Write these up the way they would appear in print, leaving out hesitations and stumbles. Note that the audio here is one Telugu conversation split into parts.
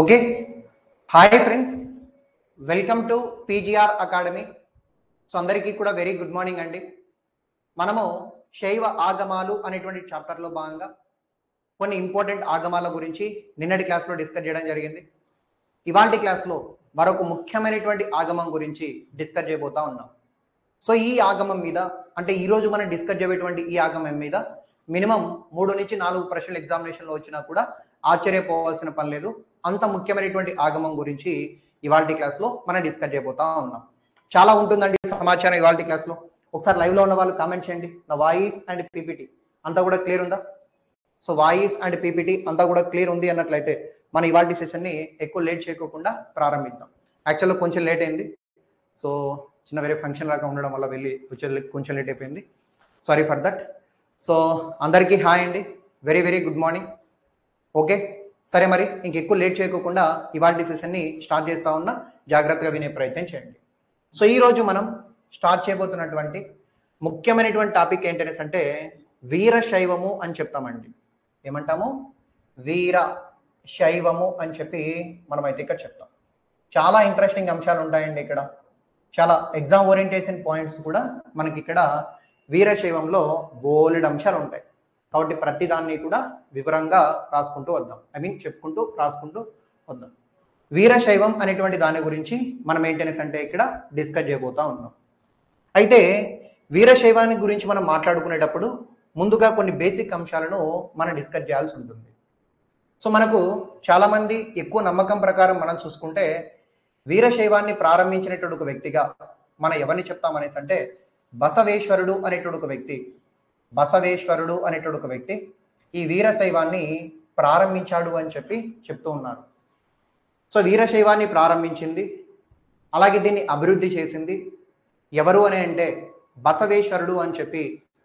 Okay. Hi friends, welcome to PGR academy. So అందరికీ కూడా వెరీ గుడ్ మార్నింగ్ అండి. మనము శైవ ఆగమాలు అనేటువంటి చాప్టర్లో భాగంగా కొన్ని ఇంపార్టెంట్ ఆగమాల గురించి నిన్నటి క్లాస్లో డిస్కస్ చేయడం జరిగింది. ఇవాల్టి క్లాస్లో మరొక ముఖ్యమైనటువంటి ఆగమం గురించి డిస్కస్ చేయబోతా ఉన్నాం. సో ఈ ఆగమం మీద అంటే ఈరోజు మనం డిస్కస్ చేయబోయేటువంటి ఈ ఆగమం మీద మినిమం 3 నుంచి 4 ప్రశ్నలు ఎగ్జామినేషన్లో వచ్చినా కూడా ఆశ్చర్యపోవాల్సిన పని లేదు. అంత ముఖ్యమైనటువంటి ఆగమం గురించి ఇవాల్టి క్లాస్లో మనం డిస్కస్ చేయబోతా ఉన్నాం. చాలా ఉంటుందండి సమాచారం ఇవాల్టి క్లాస్లో. ఒకసారి లైవ్లో ఉన్న వాళ్ళు కామెంట్ చేయండి. నా వాయిస్ అండ్ పీపీటీ అంతా కూడా క్లియర్ ఉందా? సో వాయిస్ అండ్ పీపీటీ అంతా కూడా క్లియర్ ఉంది అన్నట్లయితే మన ఇవాల్టి సెషన్ని ఎక్కువ లేట్ చేయకోకుండా ప్రారంభిద్దాం. యాక్చువల్గా కొంచెం లేట్ అయింది. సో చిన్న వేరే ఫంక్షన్ లాగా ఉండడం వల్ల వెళ్ళి కొంచెం లేట్ అయిపోయింది. Sorry for that. సో అందరికీ హాయ్ అండి, very very good morning. Okay, సరే మరి ఇంకెక్కువ లేట్ చేయకోకుండా ఇవాల్టి సెషన్ని స్టార్ట్ చేస్తా ఉన్నా, జాగ్రత్తగా వినే ప్రయత్నం చేయండి. సో ఈరోజు మనం స్టార్ట్ చేయబోతున్నటువంటి ముఖ్యమైనటువంటి టాపిక్ ఏంటనేసి అంటే వీరశైవము అని చెప్తామండి. ఏమంటాము? వీర శైవము అని చెప్పి మనమైతే ఇక్కడ చెప్తాం. చాలా ఇంట్రెస్టింగ్ అంశాలు ఉంటాయండి ఇక్కడ. చాలా ఎగ్జామ్ ఓరియంటేషన్ పాయింట్స్ కూడా మనకి ఇక్కడ వీరశైవంలో బోలెడు అంశాలు ఉంటాయి. కాబట్టి ప్రతి దాన్ని కూడా వివరంగా రాసుకుంటూ వద్దాం. చెప్పుకుంటూ రాసుకుంటూ వద్దాం. వీరశైవం అనేటువంటి దాని గురించి మనం ఏంటనేసి అంటే ఇక్కడ డిస్కస్ చేయబోతా ఉన్నాం. అయితే వీరశైవాన్ని గురించి మనం మాట్లాడుకునేటప్పుడు ముందుగా కొన్ని బేసిక్ అంశాలను మనం డిస్కస్ చేయాల్సి ఉంటుంది. సో మనకు చాలామంది ఎక్కువ నమ్మకం ప్రకారం మనం చూసుకుంటే వీరశైవాన్ని ప్రారంభించినటువంటి ఒక వ్యక్తిగా మనం ఎవరిని చెప్తామనేసి అంటే బసవేశ్వరుడు అనేటువంటి ఒక వ్యక్తి. బసవేశ్వరుడు అనేటువంటి ఒక వ్యక్తి ఈ వీరశైవాన్ని ప్రారంభించాడు అని చెప్పి చెప్తూ ఉన్నారు. సో వీరశైవాన్ని ప్రారంభించింది, అలాగే దీన్ని అభివృద్ధి చేసింది ఎవరు అని అంటే బసవేశ్వరుడు అని చెప్పి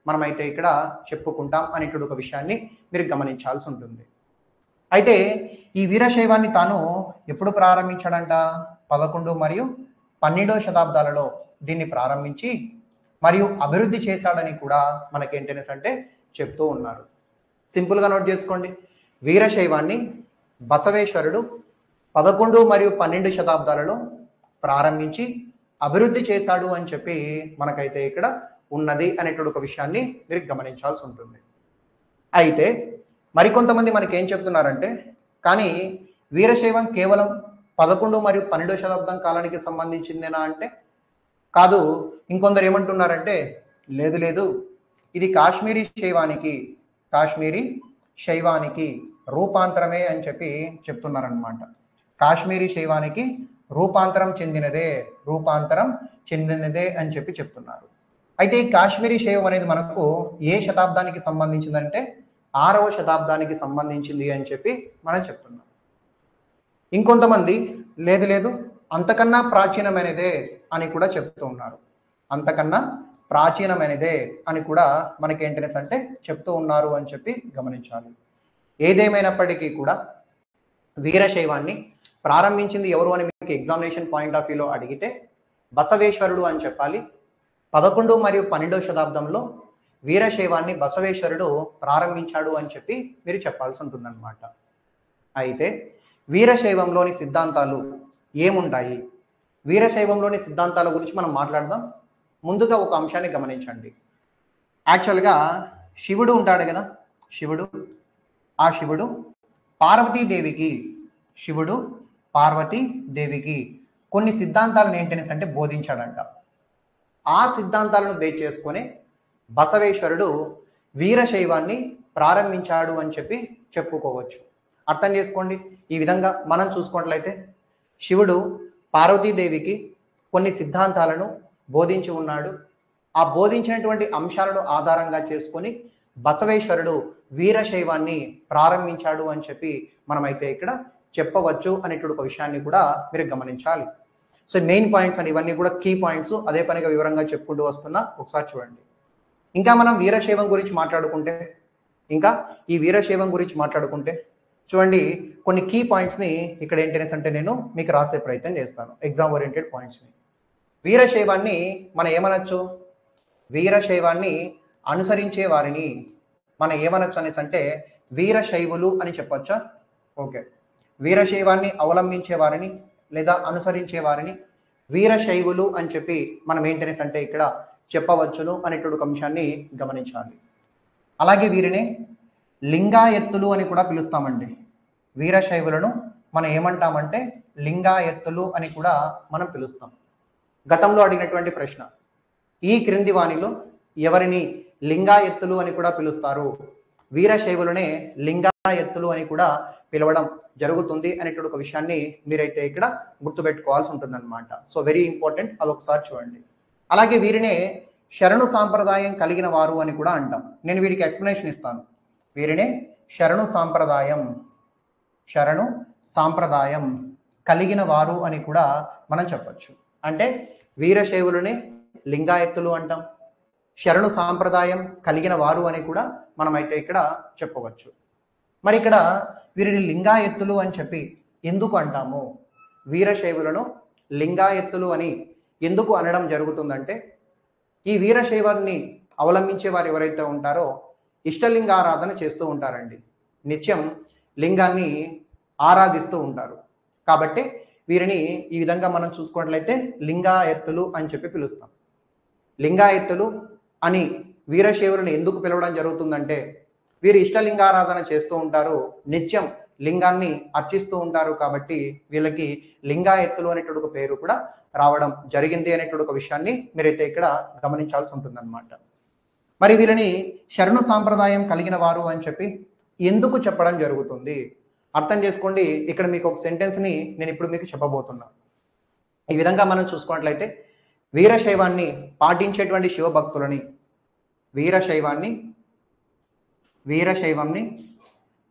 మనమైతే ఇక్కడ చెప్పుకుంటాం అనేటువంటి ఒక విషయాన్ని మీరు గమనించాల్సి ఉంటుంది. అయితే ఈ వీరశైవాన్ని తాను ఎప్పుడు ప్రారంభించాడంట? 11 మరియు 12వ శతాబ్దాలలో దీన్ని ప్రారంభించి మరియు అభివృద్ధి చేశాడని కూడా మనకేంటనేసి అంటే చెప్తూ ఉన్నారు. సింపుల్గా నోట్ చేసుకోండి. వీరశైవాన్ని బసవేశ్వరుడు 11 మరియు 12 శతాబ్దాలలో ప్రారంభించి అభివృద్ధి చేశాడు అని చెప్పి మనకైతే ఇక్కడ ఉన్నది అనేటువంటి ఒక విషయాన్ని మీరు గమనించాల్సి ఉంటుంది. అయితే మరికొంతమంది మనకేం చెప్తున్నారంటే కానీ వీరశైవం కేవలం 11 మరియు 12వ శతాబ్దం కాలానికి సంబంధించిందేనా అంటే కాదు. ఇంకొందరు ఏమంటున్నారంటే లేదు లేదు, ఇది కాశ్మీరీ శైవానికి రూపాంతరమే అని చెప్పి చెప్తున్నారనమాట. కాశ్మీరీ శైవానికి రూపాంతరం చెందినదే అని చెప్పి చెప్తున్నారు. అయితే ఈ కాశ్మీరీ శైవం అనేది మనకు ఏ శతాబ్దానికి సంబంధించిందంటే 6వ శతాబ్దానికి సంబంధించింది అని చెప్పి మనం చెప్తున్నాం. ఇంకొంతమంది లేదు లేదు, అంతకన్నా ప్రాచీనమైనదే అని కూడా చెప్తూ ఉన్నారు. అంతకన్నా ప్రాచీనమైనదే అని కూడా మనకేంటనేసి అంటే చెప్తూ ఉన్నారు అని చెప్పి గమనించాలి. ఏదేమైనప్పటికీ కూడా వీరశైవాన్ని ప్రారంభించింది ఎవరు అని మీకు ఎగ్జామినేషన్ పాయింట్ ఆఫ్ వ్యూలో అడిగితే బసవేశ్వరుడు అని చెప్పాలి. 11 మరియు 12వ శతాబ్దంలో వీరశైవాన్ని బసవేశ్వరుడు ప్రారంభించాడు అని చెప్పి మీరు చెప్పాల్సి ఉంటుందన్నమాట. అయితే వీరశైవంలోని సిద్ధాంతాలు ఏముంటాయి? వీరశైవంలోని సిద్ధాంతాల గురించి మనం మాట్లాడదాం. ముందుగా ఒక అంశాన్ని గమనించండి. యాక్చువల్గా శివుడు ఉంటాడు కదా, ఆ శివుడు పార్వతీదేవికి కొన్ని సిద్ధాంతాలను ఏంటనేసి అంటే బోధించాడంట. ఆ సిద్ధాంతాలను బేస్ చేసుకొని బసవేశ్వరుడు వీరశైవాన్ని ప్రారంభించాడు అని చెప్పి చెప్పుకోవచ్చు. అర్థం చేసుకోండి. ఈ విధంగా మనం చూసుకున్నట్లయితే శివుడు పార్వతీదేవికి కొన్ని సిద్ధాంతాలను బోధించి ఉన్నాడు. ఆ బోధించినటువంటి అంశాలను ఆధారంగా చేసుకొని బసవేశ్వరుడు వీరశైవాన్ని ప్రారంభించాడు అని చెప్పి మనమైతే ఇక్కడ చెప్పవచ్చు అనేటువంటి ఒక విషయాన్ని కూడా మీరు గమనించాలి. సో మెయిన్ పాయింట్స్ అండి, ఇవన్నీ కూడా కీ పాయింట్స్. అదే పనిగా వివరంగా చెప్పుకుంటూ వస్తున్నా, ఒకసారి చూడండి. ఇంకా మనం వీరశైవం గురించి మాట్లాడుకుంటే చూడండి, కొన్ని కీ పాయింట్స్ని ఇక్కడ ఏంటనేసి అంటే నేను మీకు రాసే ప్రయత్నం చేస్తాను, ఎగ్జామ్ ఓరియంటెడ్ పాయింట్స్ని. వీరశైవాన్ని మనం ఏమనొచ్చు? వీరశైవాన్ని అనుసరించే వారిని మనం ఏమనొచ్చు అనేసి అంటే వీరశైవులు అని చెప్పొచ్చా? ఓకే, వీరశైవాన్ని అవలంబించే వారిని లేదా అనుసరించే వారిని వీరశైవులు అని చెప్పి మనం ఏంటనేసి అంటే ఇక్కడ చెప్పవచ్చును అనేటువంటి ఒక అంశాన్ని గమనించాలి. అలాగే వీరిని లింగాయత్తులు అని కూడా పిలుస్తామండి. వీరశైవులను మనం ఏమంటామంటే లింగాయత్తులు అని కూడా మనం పిలుస్తాం. గతంలో అడిగినటువంటి ప్రశ్న, ఈ క్రింది వానిలో ఎవరిని లింగాయత్తులు అని కూడా పిలుస్తారు? వీరశైవులనే లింగాయత్తులు అని కూడా పిలవడం జరుగుతుంది అనేటువంటి ఒక విషయాన్ని మీరైతే ఇక్కడ గుర్తుపెట్టుకోవాల్సి ఉంటుందన్నమాట. సో వెరీ ఇంపార్టెంట్, అదొకసారి చూడండి. అలాగే వీరినే శరణు సాంప్రదాయం కలిగిన వారు అని కూడా అంటాం. నేను వీరికి ఎక్స్ప్లెనేషన్ ఇస్తాను. వీరినే శరణు సాంప్రదాయం కలిగిన వారు అని కూడా మనం చెప్పచ్చు. అంటే వీరశైవులనే లింగాయత్తులు అంటాం, శరణు సాంప్రదాయం కలిగిన వారు అని కూడా మనమైతే ఇక్కడ చెప్పవచ్చు. మరి ఇక్కడ వీరిని లింగాయత్తులు అని చెప్పి ఎందుకు అంటాము? వీరశైవులను లింగాయత్తులు అని ఎందుకు అనడం జరుగుతుందంటే, ఈ వీరశైవాన్ని అవలంబించే వారు ఎవరైతే ఉంటారో ఇష్టలింగారాధన చేస్తూ ఉంటారండి. నిత్యం లింగాన్ని ఆరాధిస్తూ ఉంటారు. కాబట్టి వీరిని ఈ విధంగా మనం చూసుకున్నట్లయితే లింగాయత్తులు అని చెప్పి పిలుస్తాం. లింగాయత్తులు అని వీరశైవులను ఎందుకు పిలవడం జరుగుతుందంటే, వీరు ఇష్టలింగారాధన చేస్తూ ఉంటారు, నిత్యం లింగాన్ని అర్చిస్తూ ఉంటారు. కాబట్టి వీళ్ళకి లింగాయత్తులు అనేటువంటి ఒక పేరు కూడా రావడం జరిగింది అనేటువంటి ఒక విషయాన్ని మీరైతే ఇక్కడ గమనించాల్సి ఉంటుందన్నమాట. మరి వీరిని శరణు సాంప్రదాయం కలిగిన వారు అని చెప్పి ఎందుకు చెప్పడం జరుగుతుంది? అర్థం చేసుకోండి. ఇక్కడ మీకు ఒక సెంటెన్స్ని నేను ఇప్పుడు మీకు చెప్పబోతున్నా. ఈ విధంగా మనం చూసుకున్నట్లయితే వీరశైవాన్ని పాటించేటువంటి శివభక్తులని వీరశైవాన్ని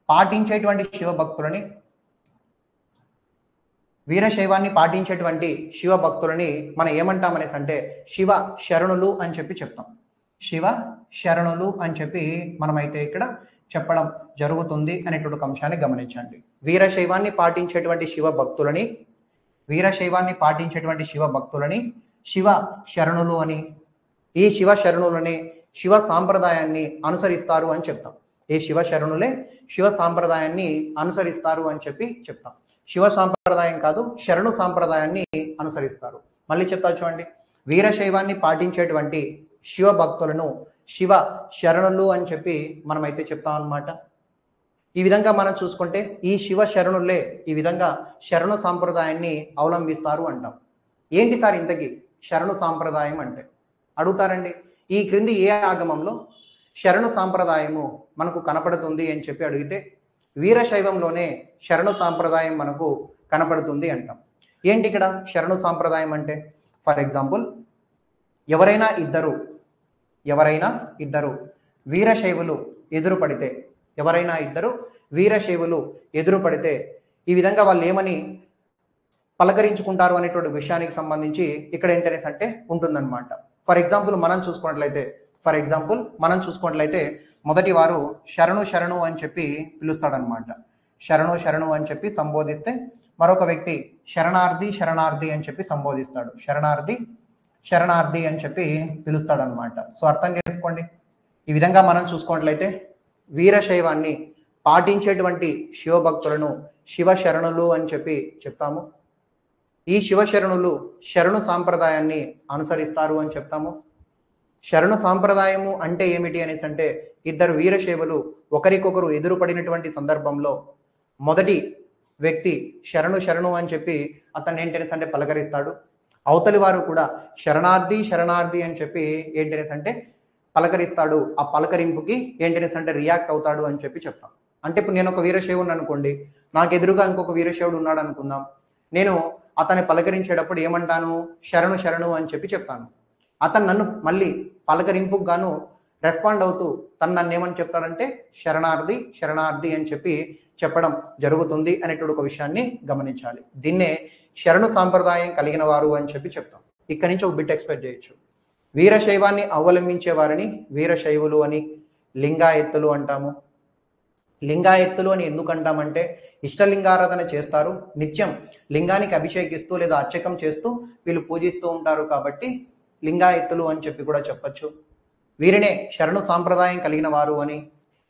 పాటించేటువంటి శివభక్తులని మనం ఏమంటామనేసి అంటే శివ శరణులు అని చెప్పి చెప్తాం. శివ శరణులు అని చెప్పి మనమైతే ఇక్కడ చెప్పడం జరుగుతుంది అనేటువంటి ఒక అంశాన్ని గమనించండి. వీరశైవాన్ని పాటించేటువంటి శివభక్తులని శివ శరణులు అని, ఈ శివ శరణులని శివ సాంప్రదాయాన్ని అనుసరిస్తారు అని చెప్తాం. ఈ శివ శరణులే శివ సాంప్రదాయాన్ని అనుసరిస్తారు అని చెప్పి చెప్తాం. శివ సాంప్రదాయం కాదు, శరణు సాంప్రదాయాన్ని అనుసరిస్తారు. మళ్ళీ చెప్తా చూడండి. వీరశైవాన్ని పాటించేటువంటి శివ భక్తులను శివ శరణులు అని చెప్పి మనమైతే చెప్తాం అన్నమాట. ఈ విధంగా మనం చూసుకుంటే ఈ శివ శరణులే ఈ విధంగా శరణు సాంప్రదాయాన్ని అవలంబిస్తారు అంటాం. ఏంటి సార్ ఇంతకీ శరణు సాంప్రదాయం అంటే అడుగుతారండి. ఈ క్రింది ఏ ఆగమంలో శరణు సాంప్రదాయము మనకు కనపడుతుంది అని చెప్పి అడిగితే వీరశైవంలోనే శరణు సాంప్రదాయం మనకు కనపడుతుంది అంటాం. ఏంటి ఇక్కడ శరణు సాంప్రదాయం అంటే? ఫర్ ఎగ్జాంపుల్, ఎవరైనా ఇద్దరు వీరశైవులు ఎదురుపడితే ఈ విధంగా వాళ్ళు ఏమని పలకరించుకుంటారు అనేటువంటి విషయానికి సంబంధించి ఇక్కడ ఏంటనేసి అంటే ఉంటుందన్నమాట. ఫర్ ఎగ్జాంపుల్ మనం చూసుకున్నట్లయితే మొదటి వారు శరణు అని చెప్పి పిలుస్తాడనమాట. శరణు అని చెప్పి సంబోధిస్తే మరొక వ్యక్తి శరణార్థి అని చెప్పి సంబోధిస్తాడు. శరణార్థి అని చెప్పి పిలుస్తాడనమాట. సో అర్థం చేసుకోండి. ఈ విధంగా మనం చూసుకున్నట్లయితే వీరశైవాన్ని పాటించేటువంటి శివభక్తులను శివ శరణులు అని చెప్పి చెప్తాము. ఈ శివ శరణులు శరణు సాంప్రదాయాన్ని అనుసరిస్తారు అని చెప్తాము. శరణు సాంప్రదాయము అంటే ఏమిటి అనేసి అంటే, ఇద్దరు వీరశైవులు ఒకరికొకరు ఎదురుపడినటువంటి సందర్భంలో మొదటి వ్యక్తి శరణు అని చెప్పి అతన్ని ఏంటనేసి అంటే పలకరిస్తాడు. అవతలి వారు కూడా శరణార్థి అని చెప్పి ఏంటనేసి అంటే పలకరిస్తాడు. ఆ పలకరింపుకి ఏంటనేసి అంటే రియాక్ట్ అవుతాడు అని చెప్పి చెప్తాం. అంటే ఇప్పుడు నేను ఒక వీరశైవుని అనుకోండి, నాకు ఎదురుగా ఇంకొక వీరశైవుడు ఉన్నాడు అనుకుందాం. నేను అతన్ని పలకరించేటప్పుడు ఏమంటాను? శరణు అని చెప్పి చెప్తాను. అతను నన్ను మళ్ళీ పలకరింపుకు గాను రెస్పాండ్ అవుతూ తను నన్ను ఏమని చెప్తాడంటే శరణార్థి అని చెప్పి చెప్పడం జరుగుతుంది అనేటువంటి ఒక విషయాన్ని గమనించాలి. దీన్నే శరణు సాంప్రదాయం కలిగిన వారు అని చెప్పి చెప్తాం. ఇక్కడి నుంచి ఒక బిట్ ఎక్స్పెక్ట్ చేయొచ్చు. వీరశైవాన్ని అవలంబించే వారిని వీరశైవులు అని, లింగాయత్తులు అంటాము. లింగాయత్తులు అని ఎందుకు అంటామంటే ఇష్టలింగారాధన చేస్తారు, నిత్యం లింగానికి అభిషేకిస్తూ లేదా అర్చకం చేస్తూ వీళ్ళు పూజిస్తూ ఉంటారు. కాబట్టి లింగాయత్తులు అని చెప్పి కూడా చెప్పచ్చు. వీరినే శరణు సాంప్రదాయం కలిగిన వారు అని,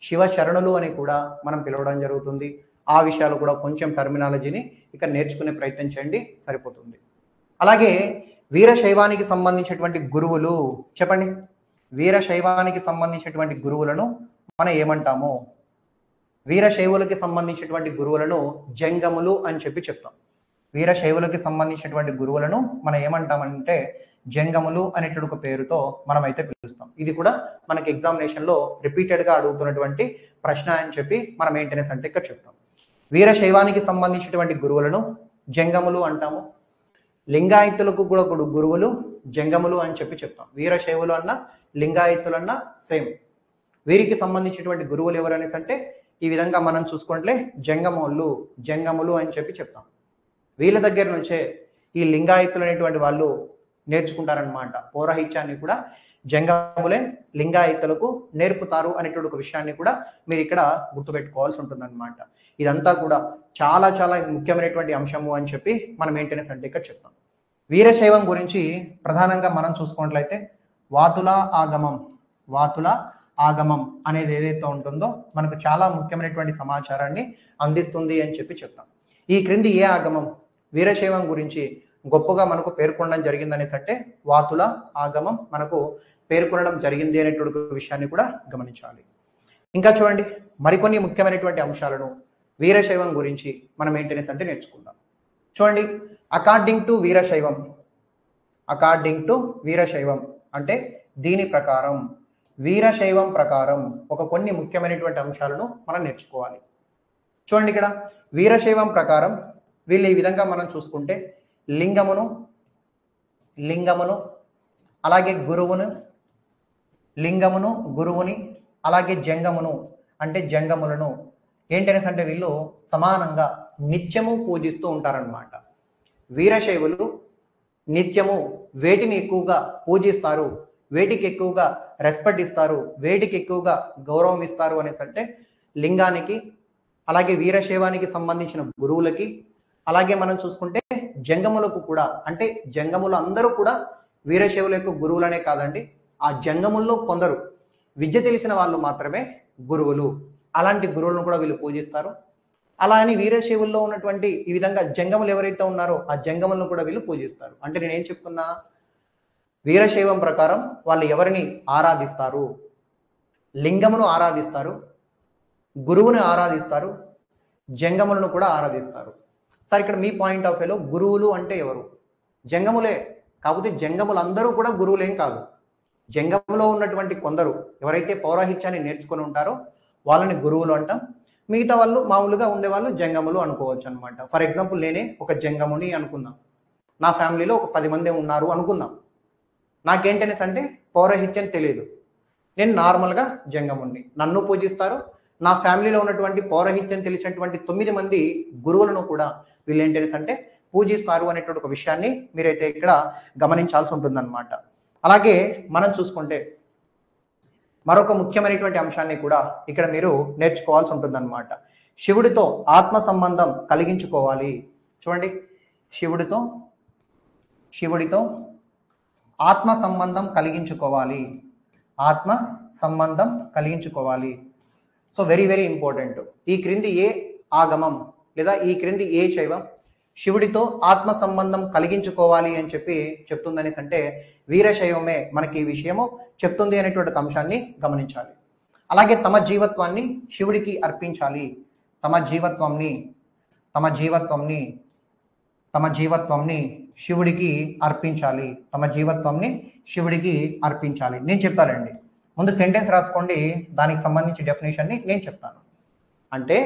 శివ శరణులు అని కూడా మనం పిలవడం జరుగుతుంది. ఆ విషయాలు కూడా కొంచెం టర్మినాలజీని ఇక నేర్చుకునే ప్రయత్నం చేయండి, సరిపోతుంది. అలాగే వీరశైవానికి సంబంధించినటువంటి గురువులు చెప్పండి. వీరశైవానికి సంబంధించినటువంటి గురువులను మనం ఏమంటాము? వీరశైవులకి సంబంధించినటువంటి గురువులను జంగములు అని చెప్పి చెప్తాం. వీరశైవులకి సంబంధించినటువంటి గురువులను మనం ఏమంటామంటే జంగములు అనేటువంటి ఒక పేరుతో మనమైతే పిలుస్తాం. ఇది కూడా మనకి ఎగ్జామినేషన్లో రిపీటెడ్గా అడుగుతున్నటువంటి ప్రశ్న అని చెప్పి మనం మెయింటెనెన్స్ అంటే ఇక్కడ చెప్తాం. వీరశైవానికి సంబంధించినటువంటి గురువులను జంగములు అంటాము. లింగాయతులకు కూడా గురువులు జంగములు అని చెప్పి చెప్తాం. వీరశైవులు అన్న లింగాయతులన్నా సేమ్. వీరికి సంబంధించినటువంటి గురువులు ఎవరనేసి అంటే ఈ విధంగా మనం చూసుకుంటే జంగములు అని చెప్పి చెప్తాం. వీళ్ళ దగ్గర నుంచే ఈ లింగాయతులు అనేటువంటి వాళ్ళు నేర్చుకుంటారనమాట. పౌరహిత్యాన్ని కూడా జంగములే లింగాయతులకు నేర్పుతారు అనేటువంటి ఒక విషయాన్ని కూడా మీరు ఇక్కడ గుర్తుపెట్టుకోవాల్సి ఉంటుందన్నమాట. ఇదంతా కూడా చాలా చాలా ముఖ్యమైనటువంటి అంశము అని చెప్పి మనం మెయింటెనెన్స్ అంటే ఇక్కడ చెప్తాం. వీరశైవం గురించి ప్రధానంగా మనం చూసుకున్నట్లయితే వాతుల ఆగమం అనేది ఏదైతే ఉంటుందో మనకు చాలా ముఖ్యమైనటువంటి సమాచారాన్ని అందిస్తుంది అని చెప్పి చెప్తాం. ఈ క్రింది ఏ ఆగమం వీరశైవం గురించి గొప్పగా మనకు పేర్కొనడం జరిగింది అనేసి అంటే వాతుల ఆగమం మనకు పేర్కొనడం జరిగింది అనేటువంటి విషయాన్ని కూడా గమనించాలి. ఇంకా చూడండి, మరికొన్ని ముఖ్యమైనటువంటి అంశాలను వీరశైవం గురించి మనం మెయింటెనెన్స్ అంటే నేర్చుకుందాం. చూడండి, అకార్డింగ్ టు వీరశైవం అంటే దీని ప్రకారం వీరశైవం ప్రకారం ఒక కొన్ని ముఖ్యమైనటువంటి అంశాలను మనం నేర్చుకోవాలి. చూడండి, ఇక్కడ వీరశైవం ప్రకారం వీళ్ళు ఈ విధంగా మనం చూసుకుంటే లింగమును అలాగే గురువుని అలాగే జంగములను ఏంటనేసి అంటే వీళ్ళు సమానంగా నిత్యము పూజిస్తూ ఉంటారన్నమాట. వీరశైవులు నిత్యము వేటిని ఎక్కువగా పూజిస్తారు, వేటికి ఎక్కువగా రెస్పెక్ట్ ఇస్తారు, వేటికి ఎక్కువగా గౌరవం ఇస్తారు అనేసి అంటే లింగానికి, అలాగే వీరశైవానికి సంబంధించిన గురువులకి, అలాగే మనం చూసుకుంటే జంగములకు కూడా. అంటే జంగములు అందరూ కూడా వీరశైవుల యొక్క గురువులనే కాదండి, ఆ జంగముల్లో కొందరు విద్య తెలిసిన వాళ్ళు మాత్రమే గురువులు. అలాంటి గురువులను కూడా వీళ్ళు పూజిస్తారు. అలా అని వీరశైవుల్లో ఉన్నటువంటి ఈ విధంగా జంగములు ఎవరైతే ఉన్నారో ఆ జంగములను కూడా వీళ్ళు పూజిస్తారు. అంటే నేనేం చెప్తున్నా, వీరశైవం ప్రకారం వాళ్ళు ఎవరిని ఆరాధిస్తారు? లింగమును ఆరాధిస్తారు, గురువుని ఆరాధిస్తారు, జంగములను కూడా ఆరాధిస్తారు. సార్, ఇక్కడ మీ పాయింట్ ఆఫ్ వ్యూలో గురువులు అంటే ఎవరు? జంగములే. కాకపోతే జంగములందరూ కూడా గురువులేం కాదు. జంగములో ఉన్నటువంటి కొందరు ఎవరైతే పౌరాహిత్యాన్ని నేర్చుకొని ఉంటారో వాళ్ళని గురువులు అంటాం. మిగతా వాళ్ళు మామూలుగా ఉండేవాళ్ళు జంగములు అనుకోవచ్చు అనమాట. ఫర్ ఎగ్జాంపుల్, నేనే ఒక జంగముని అనుకుందాం. నా ఫ్యామిలీలో ఒక 10 మంది ఉన్నారు అనుకుందాం. నాకేంటనేసి అంటే పౌరహిత్యం తెలియదు, నేను నార్మల్గా జంగముని, నన్ను పూజిస్తారు. నా ఫ్యామిలీలో ఉన్నటువంటి పౌరహిత్యం తెలిసినటువంటి 9 మంది గురువులను కూడా వీళ్ళు ఏంటనేసి అంటే పూజిస్తారు అనేటువంటి ఒక విషయాన్ని మీరైతే ఇక్కడ గమనించాల్సి ఉంటుందన్నమాట. అలాగే మనం చూసుకుంటే మరొక ముఖ్యమైనటువంటి అంశాన్ని కూడా ఇక్కడ మీరు నేర్చుకోవాల్సి ఉంటుందన్నమాట. శివుడితో ఆత్మ సంబంధం కలిగించుకోవాలి. చూడండి, శివుడితో ఆత్మ సంబంధం కలిగించుకోవాలి. So very very important. ఈ క్రింది ఏ ఆగమం లేదా ఈ క్రింది ఏ శైవం శివుడితో ఆత్మ సంబంధం కలిగించుకోవాలి అని చెప్పి చెప్తుందనేసి అంటే వీరశైవమే మనకి ఈ విషయము చెప్తుంది అనేటువంటి అంశాన్ని గమనించాలి. అలాగే తమ జీవత్వాన్ని శివుడికి అర్పించాలి. తమ జీవత్వంని శివుడికి అర్పించాలి. నేను చెప్తానండి, ముందు సెంటెన్స్ రాసుకోండి, దానికి సంబంధించి డెఫినేషన్ని నేను చెప్తాను. అంటే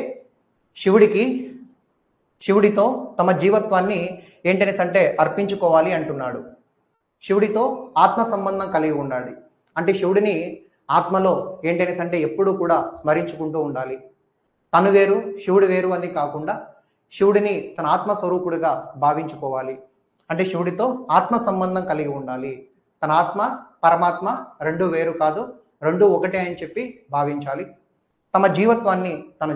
శివుడితో తమ జీవత్వాన్ని ఏంటనేసి అంటే అర్పించుకోవాలి అంటున్నాడు. శివుడితో ఆత్మ సంబంధం కలిగి ఉండాలి. అంటే శివుడిని ఆత్మలో ఏంటనేసి అంటే ఎప్పుడూ కూడా స్మరించుకుంటూ ఉండాలి. తను వేరు శివుడు వేరు అని కాకుండా శివుడిని తన ఆత్మస్వరూపుడిగా భావించుకోవాలి. అంటే శివుడితో ఆత్మ సంబంధం కలిగి ఉండాలి. తన ఆత్మ పరమాత్మ రెండు వేరు కాదు, రెండు ఒకటే అని చెప్పి భావించాలి. తమ జీవత్వాన్ని తన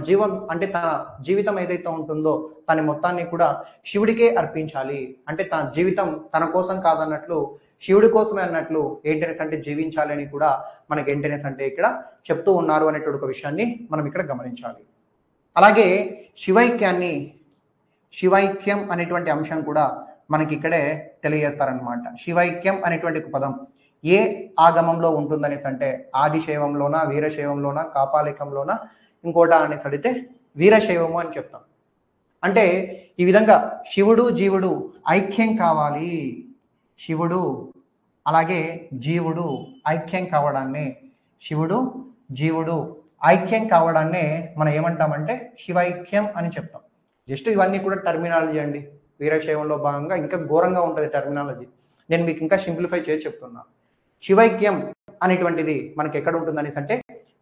జీవితం ఏదైతే ఉంటుందో తన మొత్తాన్ని కూడా శివుడికే అర్పించాలి. అంటే తన జీవితం తన కోసం కాదన్నట్లు శివుడి కోసమే అన్నట్లు ఏంటనేసి అంటే జీవించాలని కూడా మనకి ఏంటనేసి అంటే ఇక్కడ చెప్తూ ఉన్నారు అనేటువంటి ఒక విషయాన్ని మనం ఇక్కడ గమనించాలి. అలాగే శివైక్యాన్ని శివైక్యం అనేటువంటి అంశం కూడా మనకి ఇక్కడే తెలియజేస్తారనమాట. శివైక్యం అనేటువంటి పదం ఏ ఆగమంలో ఉంటుందనేసి అంటే ఆదిశైవంలోనా, వీరశైవంలోనా, కాపాలికంలోనా, ఇంకోట అనేసి అడిగితే వీరశైవము అని చెప్తాం. అంటే ఈ విధంగా శివుడు జీవుడు ఐక్యం కావాలి, శివుడు అలాగే జీవుడు ఐక్యం కావడాన్ని, శివుడు జీవుడు ఐక్యం కావడాన్నే మనం ఏమంటామంటే శివైక్యం అని చెప్తాం. జస్ట్ ఇవన్నీ కూడా టర్మినాలజీ అండి. వీరశైవంలో భాగంగా ఇంకా ఘోరంగా ఉంటుంది టర్మినాలజీ. నేను మీకు ఇంకా సింప్లిఫై చేసి చెప్తున్నా. శివైక్యం అనేటువంటిది మనకి ఎక్కడ ఉంటుంది అనేసి అంటే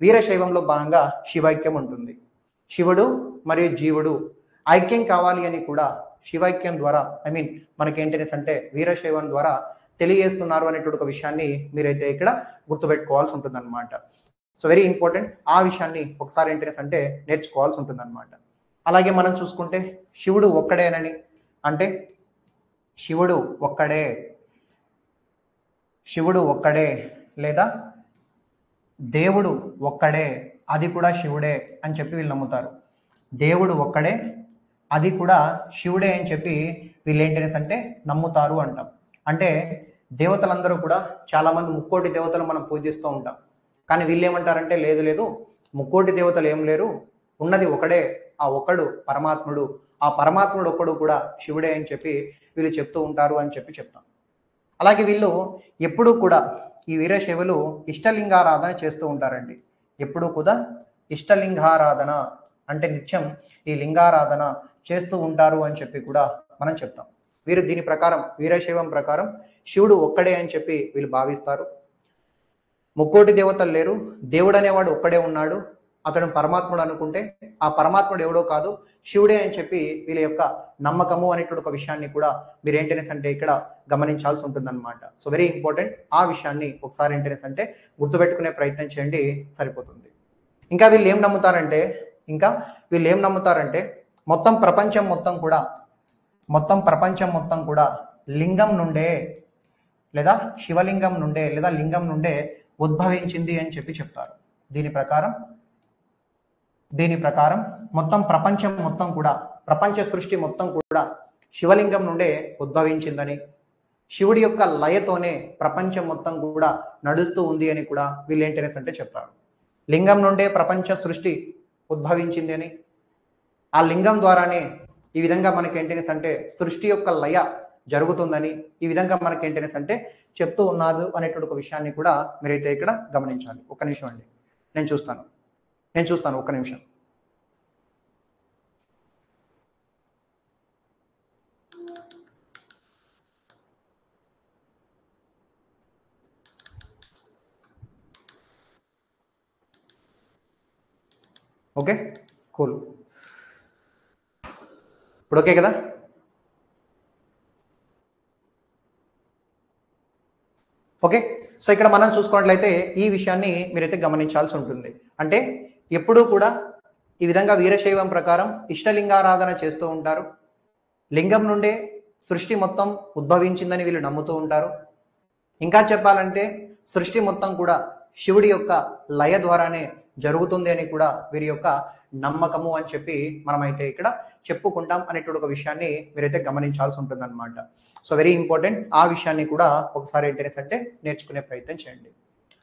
వీరశైవంలో భాగంగా శివైక్యం ఉంటుంది. శివుడు మరియు జీవుడు ఐక్యం కావాలి అని కూడా శివైక్యం ద్వారా మనకేంటనేసి అంటే వీరశైవం ద్వారా తెలియజేస్తున్నారు అనేటువంటి ఒక విషయాన్ని మీరైతే ఇక్కడ గుర్తుపెట్టుకోవాల్సి ఉంటుంది అనమాట. So very important. ఆ విషయాన్ని ఒకసారి ఏంటనేసి అంటే నేర్చుకోవాల్సి ఉంటుంది అనమాట. అలాగే మనం చూసుకుంటే శివుడు ఒక్కడేనని అంటే శివుడు ఒక్కడే, శివుడు ఒక్కడే లేదా దేవుడు ఒక్కడే, అది కూడా శివుడే అని చెప్పి వీళ్ళు నమ్ముతారు. దేవుడు ఒక్కడే, అది కూడా శివుడే అని చెప్పి వీళ్ళు ఏంటనేసి అంటే నమ్ముతారు అంటాం. అంటే దేవతలందరూ కూడా చాలామంది ముక్కోటి దేవతలు మనం పూజిస్తూ ఉంటాం. కానీ వీళ్ళు ఏమంటారంటే లేదు లేదు, ముక్కోటి దేవతలు ఏం లేరు, ఉన్నది ఒకడే, ఆ ఒక్కడు పరమాత్ముడు, ఆ పరమాత్ముడు ఒక్కడు కూడా శివుడే అని చెప్పి వీళ్ళు చెప్తూ ఉంటారు అని చెప్పి చెప్తాం. అలాగే వీళ్ళు ఎప్పుడూ కూడా ఈ వీరశైవులు ఇష్టలింగారాధన చేస్తూ ఉంటారండి. ఎప్పుడూ కూడా ఇష్టలింగారాధన అంటే నిత్యం ఈ లింగారాధన చేస్తూ ఉంటారు అని చెప్పి కూడా మనం చెప్తాం. వీరు దీని ప్రకారం వీరశైవం ప్రకారం శివుడు ఒక్కడే అని చెప్పి వీళ్ళు భావిస్తారు. ముక్కోటి దేవతలు లేరు, దేవుడు అనేవాడు ఒక్కడే ఉన్నాడు, అతను పరమాత్ముడు అనుకుంటే ఆ పరమాత్ముడు ఎవడో కాదు శివుడే అని చెప్పి వీళ్ళ యొక్క నమ్మకము అనేటువంటి ఒక విషయాన్ని కూడా మీరు ఏంటనేసి అంటే ఇక్కడ గమనించాల్సి ఉంటుందన్నమాట. So very important. ఆ విషయాన్ని ఒకసారి ఏంటనేసి అంటే గుర్తుపెట్టుకునే ప్రయత్నం చేయండి, సరిపోతుంది. ఇంకా వీళ్ళు ఏం నమ్ముతారంటే మొత్తం ప్రపంచం మొత్తం కూడా లింగం నుండే లేదా శివలింగం నుండే లేదా లింగం నుండే ఉద్భవించింది అని చెప్పి చెప్తారు. దీని ప్రకారం మొత్తం ప్రపంచం మొత్తం కూడా, ప్రపంచ సృష్టి మొత్తం కూడా శివలింగం నుండే ఉద్భవించిందని, శివుడి యొక్క లయతోనే ప్రపంచం మొత్తం కూడా నడుస్తూ ఉంది అని కూడా వీళ్ళు ఏంటనేసి అంటే చెప్తారు. లింగం నుండే ప్రపంచ సృష్టి ఉద్భవించింది అని, ఆ లింగం ద్వారానే ఈ విధంగా మనకేంటనేసి అంటే సృష్టి యొక్క లయ జరుగుతుందని ఈ విధంగా మనకేంటనేసి అంటే చెప్తూ ఉన్నారు అనేటువంటి ఒక విషయాన్ని కూడా మీరైతే ఇక్కడ గమనించాలి. ఒక్క నిమిషం అండి, నేను చూస్తాను ఒక్క నిమిషం. Okay, cool. ఇప్పుడు ఓకే కదా? ఓకే. సో ఇక్కడ మనం చూసుకున్నట్లయితే ఈ విషయాన్ని మీరైతే గమనించాల్సి ఉంటుంది. అంటే ఎప్పుడూ కూడా ఈ విధంగా వీరశైవం ప్రకారం ఇష్టలింగారాధన చేస్తూ ఉంటారు. లింగం నుండే సృష్టి మొత్తం ఉద్భవించిందని వీళ్ళు నమ్ముతూ ఉంటారు. ఇంకా చెప్పాలంటే సృష్టి మొత్తం కూడా శివుడి యొక్క లయ ద్వారానే జరుగుతుంది అని కూడా వీరి యొక్క నమ్మకము అని చెప్పి మనమైతే ఇక్కడ చెప్పుకుంటాం అనేటువంటి ఒక విషయాన్ని మీరైతే గమనించాల్సి ఉంటుంది అనమాట. So very important. ఆ విషయాన్ని కూడా ఒకసారి ఏంటనేసి అంటే నేర్చుకునే ప్రయత్నం చేయండి.